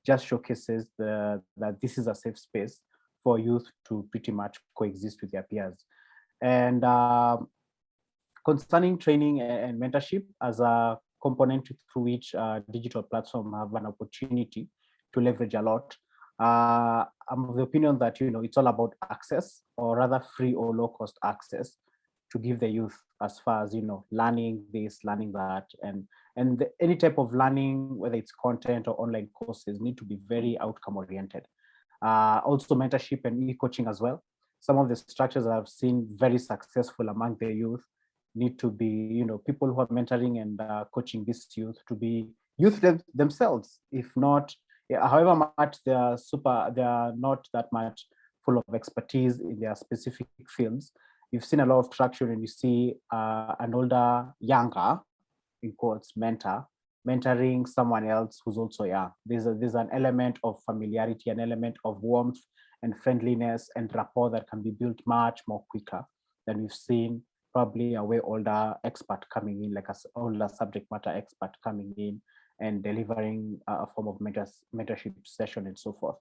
F: just showcases that this is a safe space for youth to pretty much coexist with their peers. And concerning training and mentorship as a component through which digital platforms have an opportunity to leverage a lot, I'm of the opinion that it's all about access, or rather free or low-cost access, to give the youth as far as learning this, learning that, and any type of learning, whether it's content or online courses, need to be very outcome oriented. Also mentorship and e-coaching as well. Some of the structures I've seen very successful among the youth need to be people who are mentoring and coaching this youth to be youth themselves. If not, however much they are not that much full of expertise in their specific fields. You've seen a lot of traction when you see an older, younger, in quotes, mentoring someone else who's also young. There's an element of familiarity, an element of warmth and friendliness and rapport that can be built much more quicker than we've seen probably a way older expert coming in, like an older subject matter expert coming in and delivering a form of mentorship session and so forth.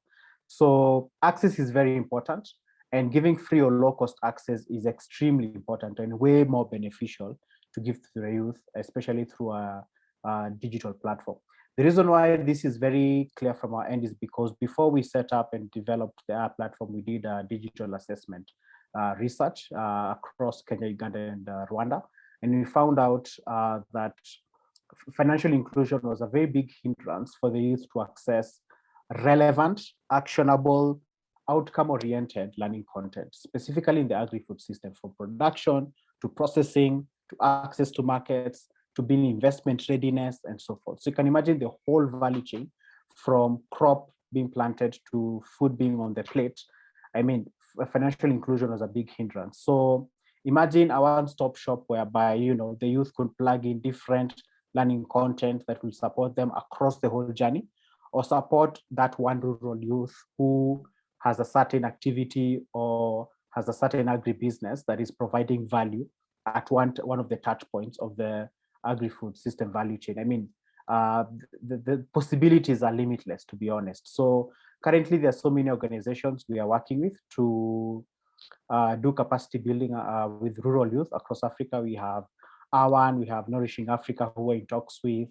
F: So access is very important, and giving free or low cost access is extremely important and way more beneficial to give to the youth, especially through a digital platform. The reason why this is very clear from our end is because before we set up and developed the platform, we did a digital assessment research across Kenya, Uganda, and Rwanda. And we found out that financial inclusion was a very big hindrance for the youth to access relevant, actionable, outcome-oriented learning content, specifically in the agri-food system, from production to processing, to access to markets, to being investment readiness, and so forth. So you can imagine the whole value chain from crop being planted to food being on the plate. I mean, financial inclusion was a big hindrance. So imagine a one-stop shop whereby, the youth could plug in different learning content that will support them across the whole journey, or support that one rural youth who has a certain activity or has a certain agribusiness that is providing value at one of the touch points of the agri-food system value chain. I mean, the possibilities are limitless, to be honest. So currently, there are so many organizations we are working with to do capacity building with rural youth across Africa. We have AWAN, we have Nourishing Africa, who we're in talks with,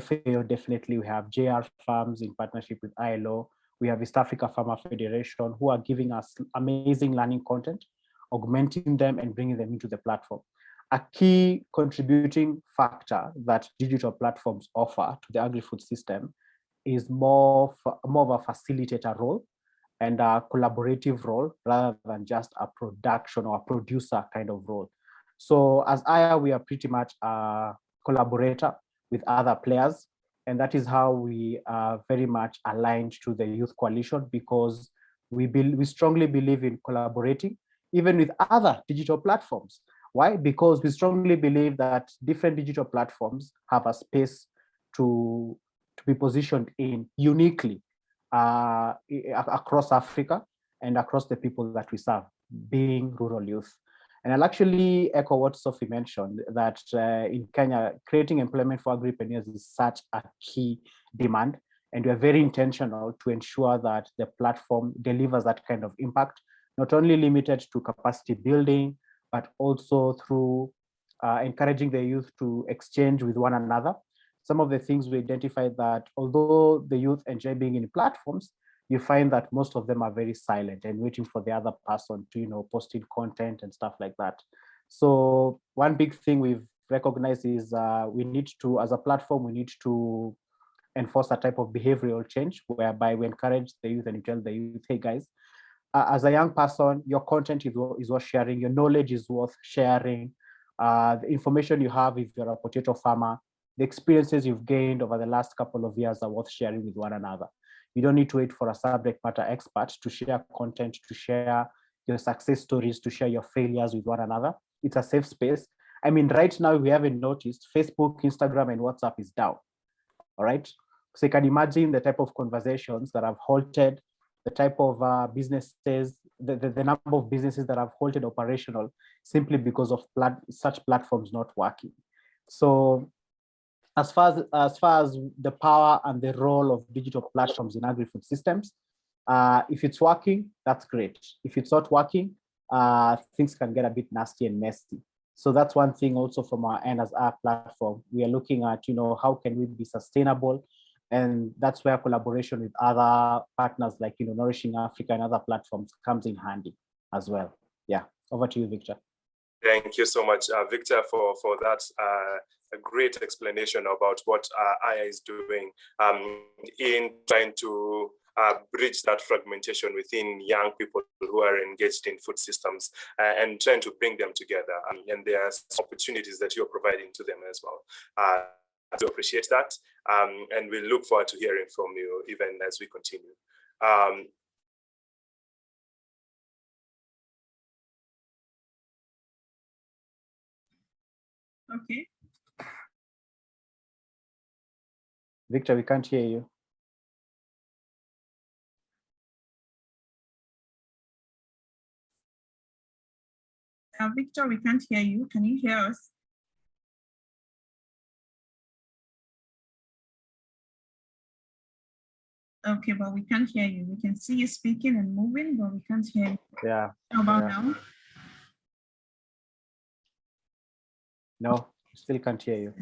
F: FAO, definitely. We have JR Farms in partnership with ILO. We have East Africa Farmer Federation, who are giving us amazing learning content, augmenting them and bringing them into the platform. A key contributing factor that digital platforms offer to the agri-food system is more of a facilitator role and a collaborative role rather than just a production or a producer kind of role. So as Aya, we are pretty much a collaborator with other players, and that is how we are very much aligned to the Youth Coalition, because we strongly believe in collaborating even with other digital platforms. Why? Because we strongly believe that different digital platforms have a space to be positioned in uniquely across Africa and across the people that we serve, being rural youth. And I'll actually echo what Sophie mentioned, that in Kenya, creating employment for agripreneurs is such a key demand. And we're very intentional to ensure that the platform delivers that kind of impact, not only limited to capacity building, but also through encouraging the youth to exchange with one another. Some of the things we identified that although the youth enjoy being in platforms, you find that most of them are very silent and waiting for the other person to, posting content and stuff like that. So one big thing we've recognized is we need to, as a platform, we need to enforce a type of behavioral change whereby we encourage the youth and you tell the youth, hey guys, as a young person, your content is worth sharing, your knowledge is worth sharing, the information you have if you're a potato farmer, the experiences you've gained over the last couple of years are worth sharing with one another. You don't need to wait for a subject matter expert to share content, to share your success stories, to share your failures with one another. It's a safe space. I mean, right now, we haven't noticed Facebook, Instagram, and WhatsApp is down, all right? So you can imagine the type of conversations that have halted, the type of businesses, the number of businesses that have halted operational simply because of such platforms not working. So as far as the power and the role of digital platforms in agri-food systems, if it's working, that's great. If it's not working, things can get a bit nasty and messy. So that's one thing also from our end as our platform. We are looking at, how can we be sustainable? And that's where collaboration with other partners like, Nourishing Africa and other platforms comes in handy as well. Yeah, over to you, Victor.
A: Thank you so much, Victor, for that a great explanation about what Aya is doing in trying to bridge that fragmentation within young people who are engaged in food systems and trying to bring them together. And there are opportunities that you're providing to them as well. I do appreciate that. And we look forward to hearing from you even as we continue.
C: Okay.
F: Victor, we can't hear you.
C: Victor, we can't hear you. Can you hear us? Okay, but we can't hear you. We can see you speaking and moving, but we can't hear you.
F: Yeah.
C: How about now?
F: No, still can't hear you.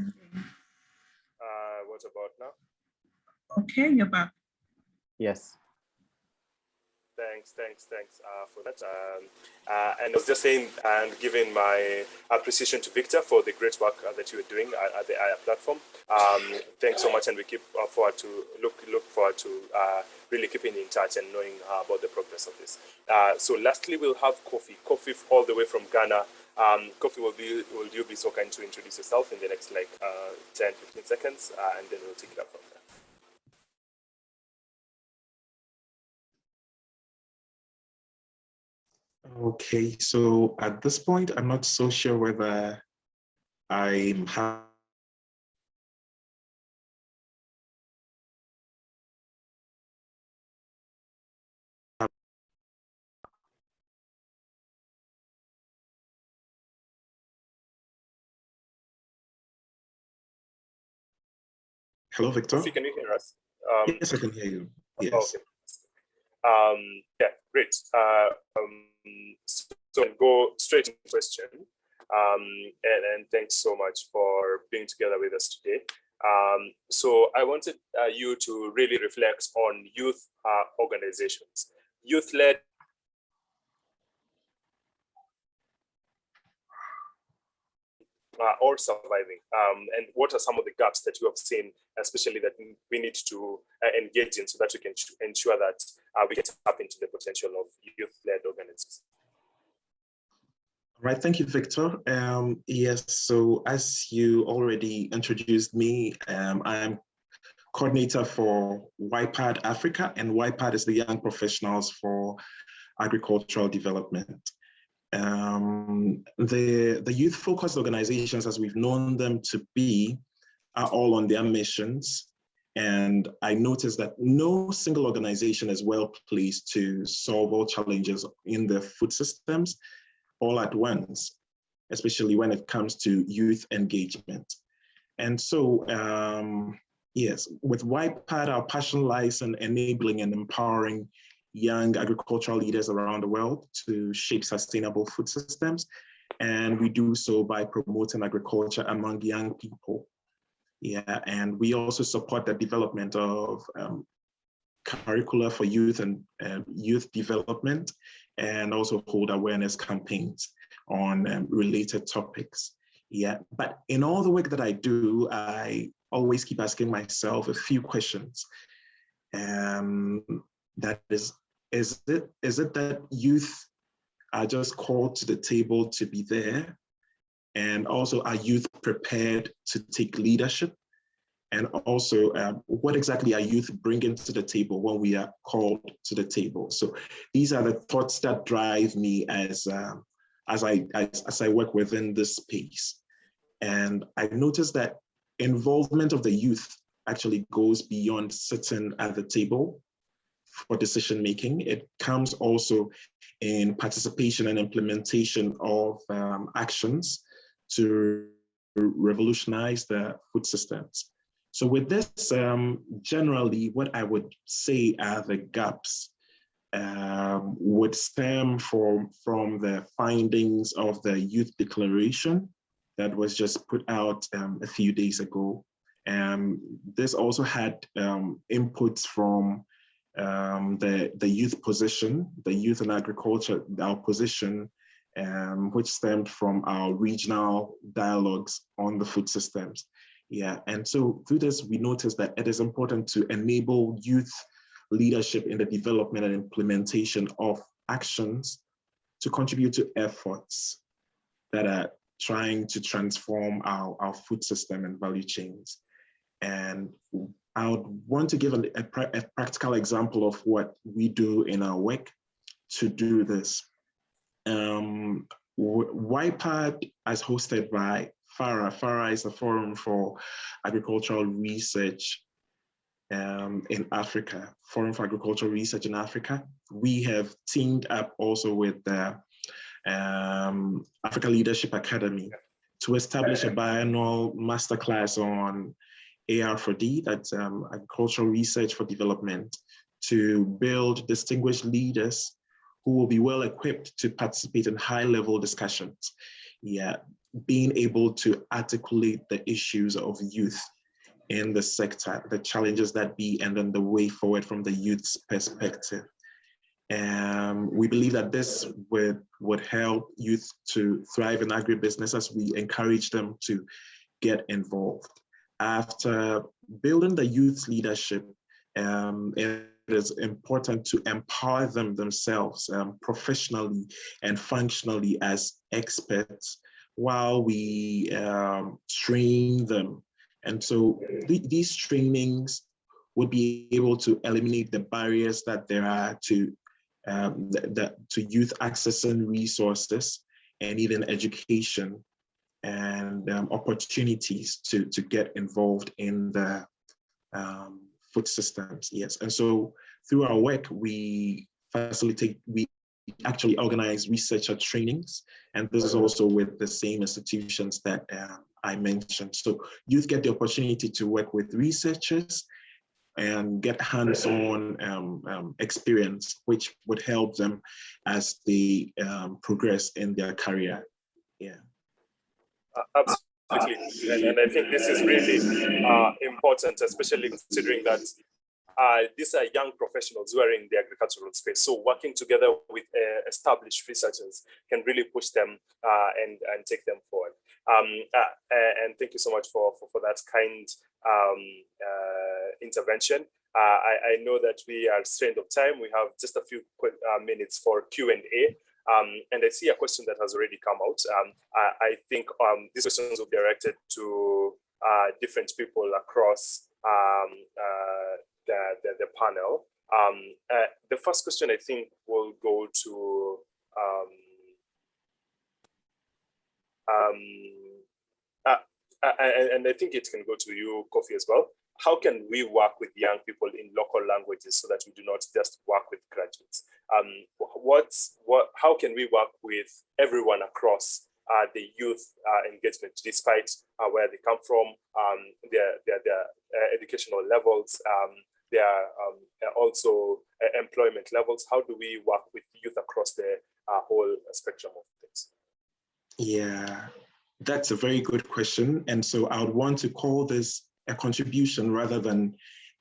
A: What about now?
C: Okay, you're back.
F: Yes.
A: Thanks for that. And I was just saying and giving my appreciation to Victor for the great work that you are doing at the Aya platform. Thanks so much, and we look forward to really keeping in touch and knowing about the progress of this. So lastly, we'll have Kofi all the way from Ghana. Kofi, will you be so kind to introduce yourself in the next 10-15 seconds, and then we'll take it up from there.
H: Okay, so at this point, I'm not so sure whether I'm Hello, Victor.
A: Can you hear us?
H: Yes, I can hear you. Yes.
A: Okay. Yeah, great. So go straight into the question. And thanks so much for being together with us today. So I wanted you to really reflect on youth organizations, youth-led or surviving, and what are some of the gaps that you have seen, especially that we need to engage in so that we can ensure that we can tap into the potential of youth-led organizations.
H: Right, thank you, Victor. Yes, so as you already introduced me, I'm coordinator for YPAD Africa, and YPAD is the Young Professionals for Agricultural Development. The youth-focused organizations, as we've known them to be, are all on their missions. And I noticed that no single organization is well placed to solve all challenges in the food systems all at once, especially when it comes to youth engagement. And so, yes, with YPAD, our passion lies in enabling and empowering young agricultural leaders around the world to shape sustainable food systems. And we do so by promoting agriculture among young people. Yeah, and we also support the development of curricula for youth and youth development, and also hold awareness campaigns on related topics. Yeah, but in all the work that I do, I always keep asking myself a few questions. That is it that youth are just called to the table to be there? And also, are youth prepared to take leadership? And also, what exactly are youth bringing to the table when we are called to the table? So these are the thoughts that drive me as I work within this space. And I noticed that involvement of the youth actually goes beyond sitting at the table for decision making. It comes also in participation and implementation of actions to revolutionize the food systems. So with this, generally, what I would say are the gaps would stem from the findings of the Youth Declaration that was just put out a few days ago. This also had inputs from the youth position, the youth and agriculture, our position, which stemmed from our regional dialogues on the food systems. Yeah, and so through this, we noticed that it is important to enable youth leadership in the development and implementation of actions to contribute to efforts that are trying to transform our food system and value chains. And I would want to give a practical example of what we do in our work to do this. YPAD is hosted by FARA. FARA is a forum for agricultural research in Africa, Forum for Agricultural Research in Africa. We have teamed up also with the Africa Leadership Academy to establish a biannual masterclass on AR4D, that's Agricultural Research for Development, to build distinguished leaders who will be well equipped to participate in high-level discussions. Yeah, being able to articulate the issues of youth in the sector, the challenges that be, and then the way forward from the youth's perspective. We believe that this would help youth to thrive in agribusiness as we encourage them to get involved. After building the youth leadership, it is important to empower them themselves professionally and functionally as experts while we train them. And so these trainings would be able to eliminate the barriers that there are to to youth accessing resources and even education and opportunities to get involved in the food systems. Yes, and so through our work, we actually organize researcher trainings, and this is also with the same institutions that I mentioned. So youth get the opportunity to work with researchers and get hands-on experience, which would help them as they progress in their career. Yeah.
A: Absolutely, and I think this is really important, especially considering that these are young professionals who are in the agricultural space. So working together with established researchers can really push them and take them forward. And thank you so much for that kind intervention. I know that we are strained of time. We have just a few minutes for Q&A. And I see a question that has already come out. I think these questions will be directed to different people across the panel. The first question I think will go to and I think it can go to you, Kofi, as well. How can we work with young people in local languages so that we do not just work with graduates? How can we work with everyone across the youth engagement, despite where they come from, their educational levels, their also employment levels? How do we work with youth across the whole spectrum of things?
H: Yeah, that's a very good question. And so I would want to call this a contribution rather than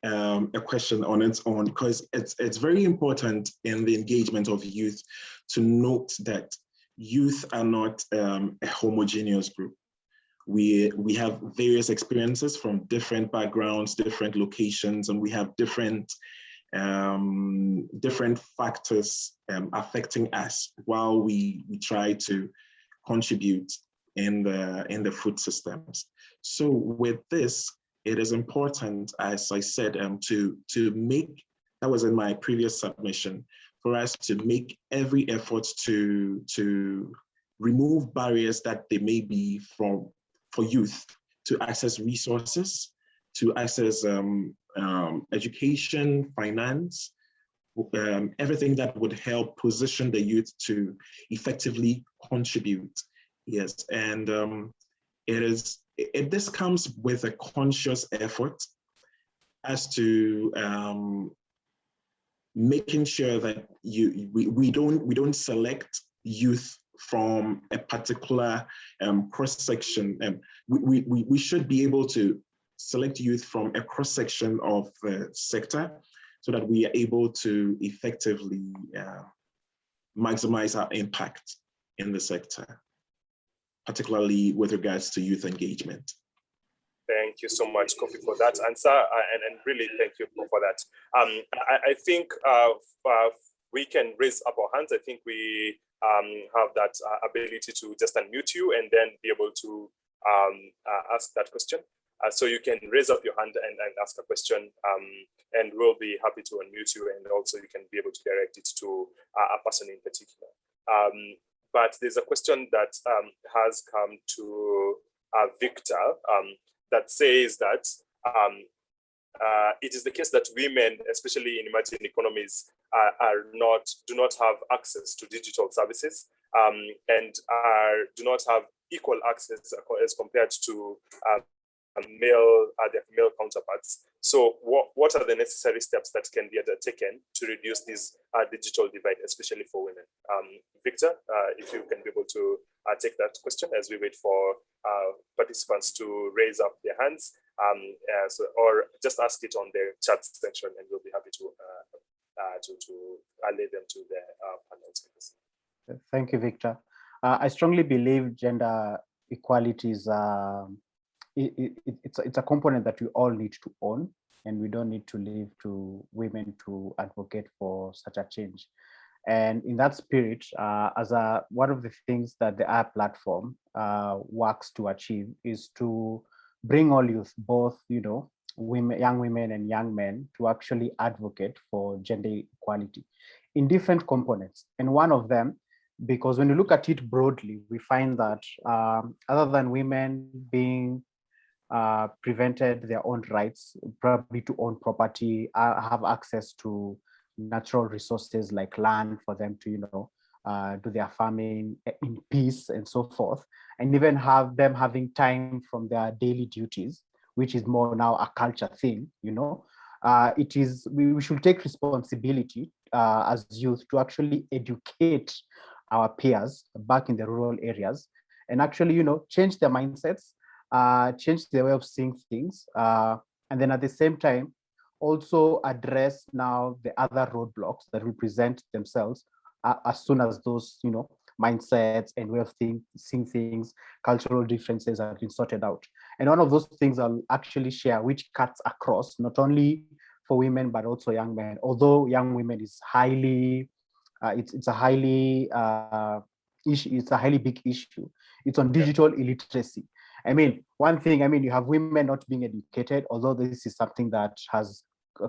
H: a question on its own, because it's very important in the engagement of youth to note that youth are not a homogeneous group. We have various experiences from different backgrounds, different locations, and we have different factors affecting us while we try to contribute in the food systems. So with this, it is important, as I said, to make, that was in my previous submission, for us to make every effort to remove barriers that there may be for youth to access resources, to access education, finance, everything that would help position the youth to effectively contribute. Yes, and this comes with a conscious effort as to making sure that we don't select youth from a particular cross-section. We should be able to select youth from a cross-section of the sector so that we are able to effectively maximize our impact in the sector, particularly with regards to youth engagement.
A: Thank you so much, Kofi, for that answer, and really thank you for that. I think we can raise up our hands. I think we have that ability to just unmute you and then be able to ask that question. So you can raise up your hand and ask a question, and we'll be happy to unmute you, and also you can be able to direct it to a person in particular. But there's a question that has come to Victor that says that it is the case that women, especially in emerging economies, do not have access to digital services and do not have equal access as compared to their male counterparts. So what are the necessary steps that can be undertaken to reduce this digital divide, especially for women? Victor, if you can be able to take that question as we wait for participants to raise up their hands, or just ask it on the chat section, and we'll be happy to allay them to the panel speakers.
F: Thank you, Victor. I strongly believe gender equality is it's a component that we all need to own, and we don't need to leave to women to advocate for such a change. And in that spirit, one of the things that the R platform works to achieve is to bring all youth, both women, young women and young men, to actually advocate for gender equality. in different components. And one of them, because when you look at it broadly, we find that other than women being prevented their own rights, probably to own property, have access to natural resources like land for them to, do their farming in peace and so forth, and even have them having time from their daily duties, which is more now a culture thing, we should take responsibility as youth to actually educate our peers back in the rural areas and actually, change their mindsets, change their way of seeing things, and then at the same time, also address now the other roadblocks that will present themselves as soon as those, mindsets and way of seeing things, cultural differences have been sorted out. And one of those things I'll actually share, which cuts across not only for women but also young men. Although young women is highly, it's a highly it's a highly big issue. It's on digital illiteracy. One thing, you have women not being educated, although this is something that has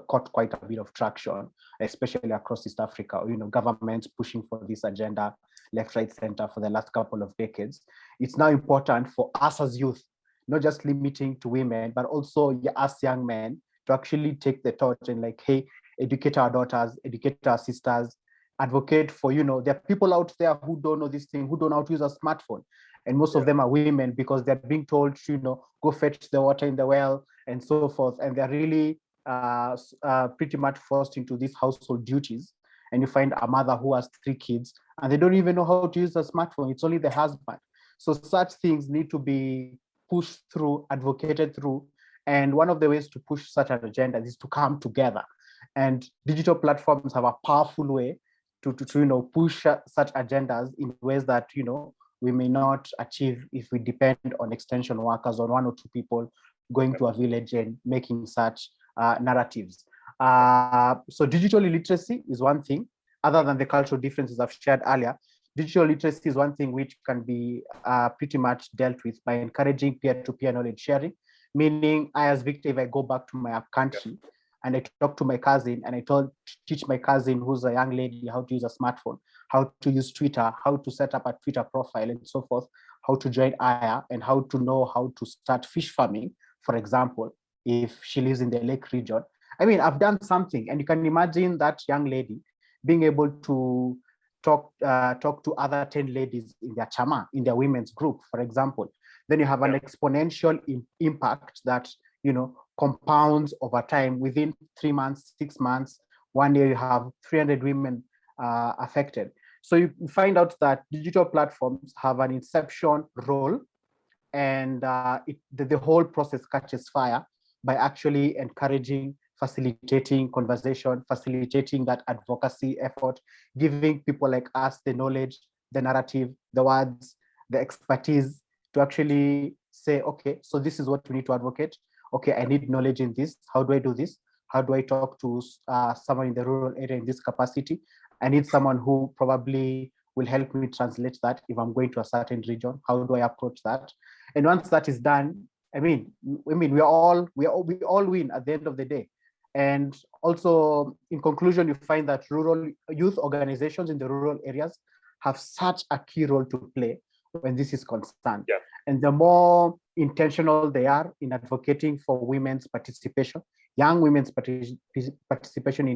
F: caught quite a bit of traction, especially across East Africa, governments pushing for this agenda, left, right, center for the last couple of decades. It's now important for us as youth, not just limiting to women, but also us young men to actually take the torch and hey, educate our daughters, educate our sisters, advocate for, there are people out there who don't know this thing, who don't know how to use a smartphone. And most of them are women because they're being told to, go fetch the water in the well and so forth. And they're really pretty much forced into these household duties. And you find a mother who has 3 kids and they don't even know how to use a smartphone. It's only the husband. So such things need to be pushed through, advocated through. And one of the ways to push such an agenda is to come together. And digital platforms have a powerful way to push such agendas in ways that, we may not achieve if we depend on extension workers or 1 or 2 people going to a village and making such narratives. So digital literacy is one thing, other than the cultural differences I've shared earlier. Digital literacy is one thing which can be pretty much dealt with by encouraging peer-to-peer knowledge sharing, meaning I as Victor, if I go back to my country and I talk to my cousin and I teach my cousin who's a young lady how to use a smartphone, how to use Twitter, how to set up a Twitter profile and so forth, how to join Aya, and how to know how to start fish farming, for example, if she lives in the lake region. I've done something, and you can imagine that young lady being able to talk to other 10 ladies in their chama, in their women's group, for example. Then you have an exponential impact that, compounds over time. Within 3 months, 6 months, 1 year, you have 300 women affected. So you find out that digital platforms have an inception role, and the whole process catches fire by actually encouraging, facilitating conversation, facilitating that advocacy effort, giving people like us the knowledge, the narrative, the words, the expertise to actually say, okay, so this is what we need to advocate. Okay, I need knowledge in this. How do I do this? How do I talk to someone in the rural area in this capacity? I need someone who probably will help me translate that if I'm going to a certain region. How do I approach that? And once that is done, we all win at the end of the day. And also, in conclusion, you find that rural youth organizations in the rural areas have such a key role to play when this is concerned.
A: Yeah.
F: And the more intentional they are in advocating for women's participation, young women's participation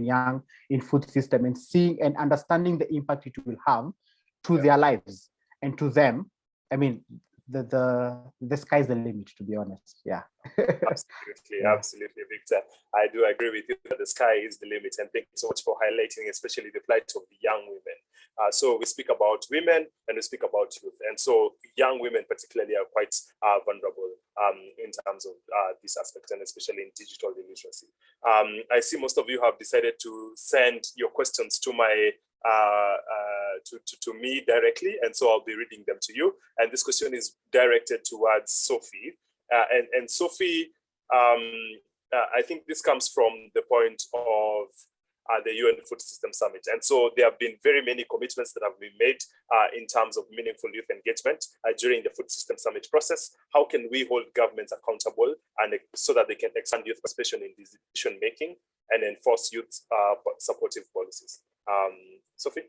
F: in food system, and seeing and understanding the impact it will have to their lives and to them, the sky's the limit, to be honest. Yeah.
A: Absolutely, Victor. I do agree with you that the sky is the limit, and thank you so much for highlighting especially the plight of the young women. So we speak about women and we speak about youth, and so young women particularly are quite vulnerable in terms of this aspect, and especially in digital illiteracy. I see most of you have decided to send your questions to my to me directly, and so I'll be reading them to you. And this question is directed towards Sophie, and Sophie, I think this comes from the point of the UN Food System Summit, and so there have been very many commitments that have been made in terms of meaningful youth engagement during the Food System Summit process. How can we hold governments accountable and so that they can expand youth participation in decision making and enforce youth supportive policies? Sophie?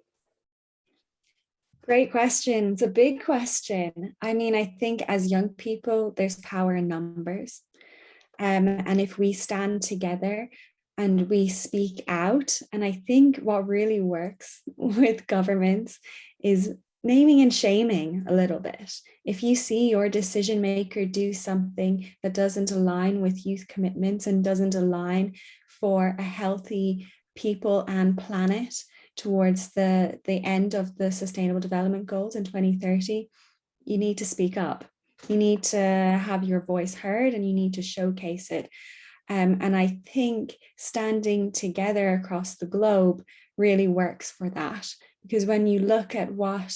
E: Great question. It's a big question. I mean, I think as young people, there's power in numbers. And if we stand together and we speak out, and I think what really works with governments is naming and shaming a little bit. If you see your decision maker do something that doesn't align with youth commitments and doesn't align for a healthy people and planet towards the end of the Sustainable Development Goals in 2030, you need to speak up. You need to have your voice heard and you need to showcase it. And I think standing together across the globe really works for that. Because when you look at about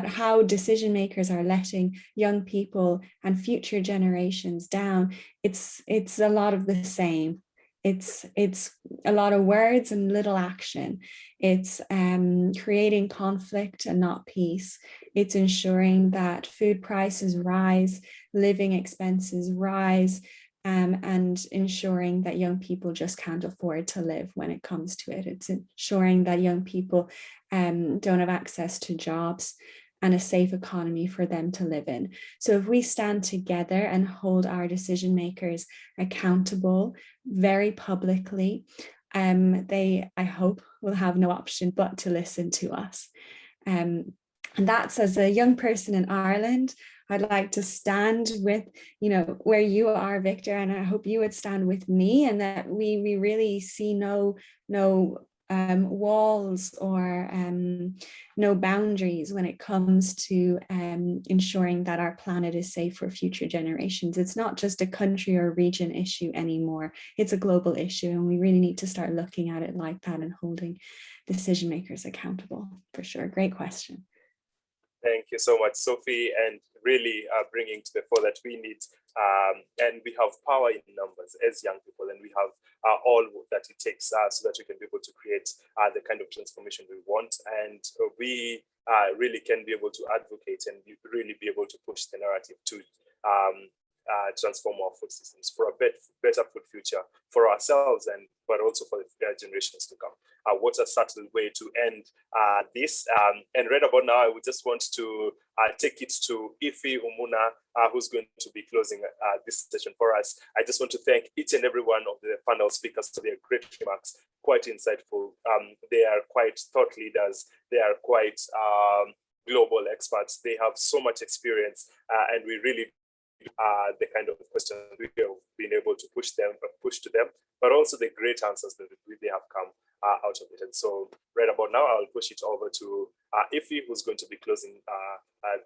E: how decision makers are letting young people and future generations down, it's a lot of the same. It's a lot of words and little action. It's creating conflict and not peace. It's ensuring that food prices rise, living expenses rise, and ensuring that young people just can't afford to live when it comes to it. It's ensuring that young people don't have access to jobs and a safe economy for them to live in. So if we stand together and hold our decision makers accountable very publicly, they, I hope, will have no option but to listen to us. And that's, as a young person in Ireland, I'd like to stand with, where you are, Victor, and I hope you would stand with me, and that we really see no walls or no boundaries when it comes to ensuring that our planet is safe for future generations. It's not just a country or region issue anymore. It's a global issue, and we really need to start looking at it like that and holding decision makers accountable, for sure. Great question.
A: Thank you so much, Sophie, and really bringing to the fore that we need, and we have power in numbers as young people, and we have all that it takes so that we can be able to create the kind of transformation we want, and we really can be able to advocate and really be able to push the narrative to transform our food systems for a better food future for ourselves, but also for the generations to come. What a subtle way to end this. And right about now, I would just want to take it to Ifi Umuna, who's going to be closing this session for us. I just want to thank each and every one of the panel speakers for their great remarks, quite insightful. They are quite thought leaders. They are quite global experts. They have so much experience, and we really the kind of questions we have been able to push to them, but also the great answers that they have come out of it. And so right about now, I'll push it over to Ifi, who's going to be closing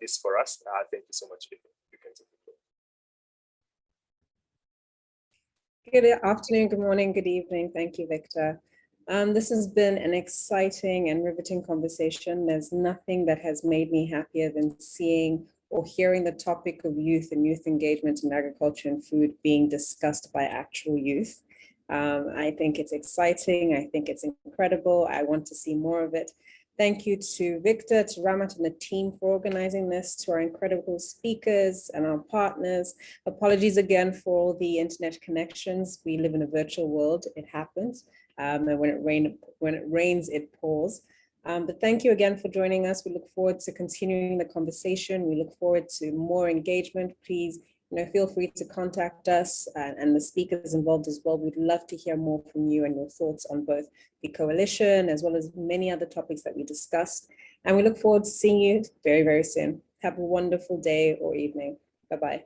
A: this for us. Thank you so much, Ifi. You can take it.
G: Good afternoon, good morning, good evening. Thank you, Victor. This has been an exciting and riveting conversation. There's nothing that has made me happier than seeing or hearing the topic of youth and youth engagement in agriculture and food being discussed by actual youth. I think it's exciting. I think it's incredible. I want to see more of it. Thank you to Victor, to Ramat and the team for organizing this, to our incredible speakers and our partners. Apologies again for all the internet connections. We live in a virtual world. It happens. And when it rains, it pours. But thank you again for joining us. We look forward to continuing the conversation. We look forward to more engagement. Please, feel free to contact us and the speakers involved as well. We'd love to hear more from you and your thoughts on both the coalition as well as many other topics that we discussed. And we look forward to seeing you very, very soon. Have a wonderful day or evening. Bye-bye.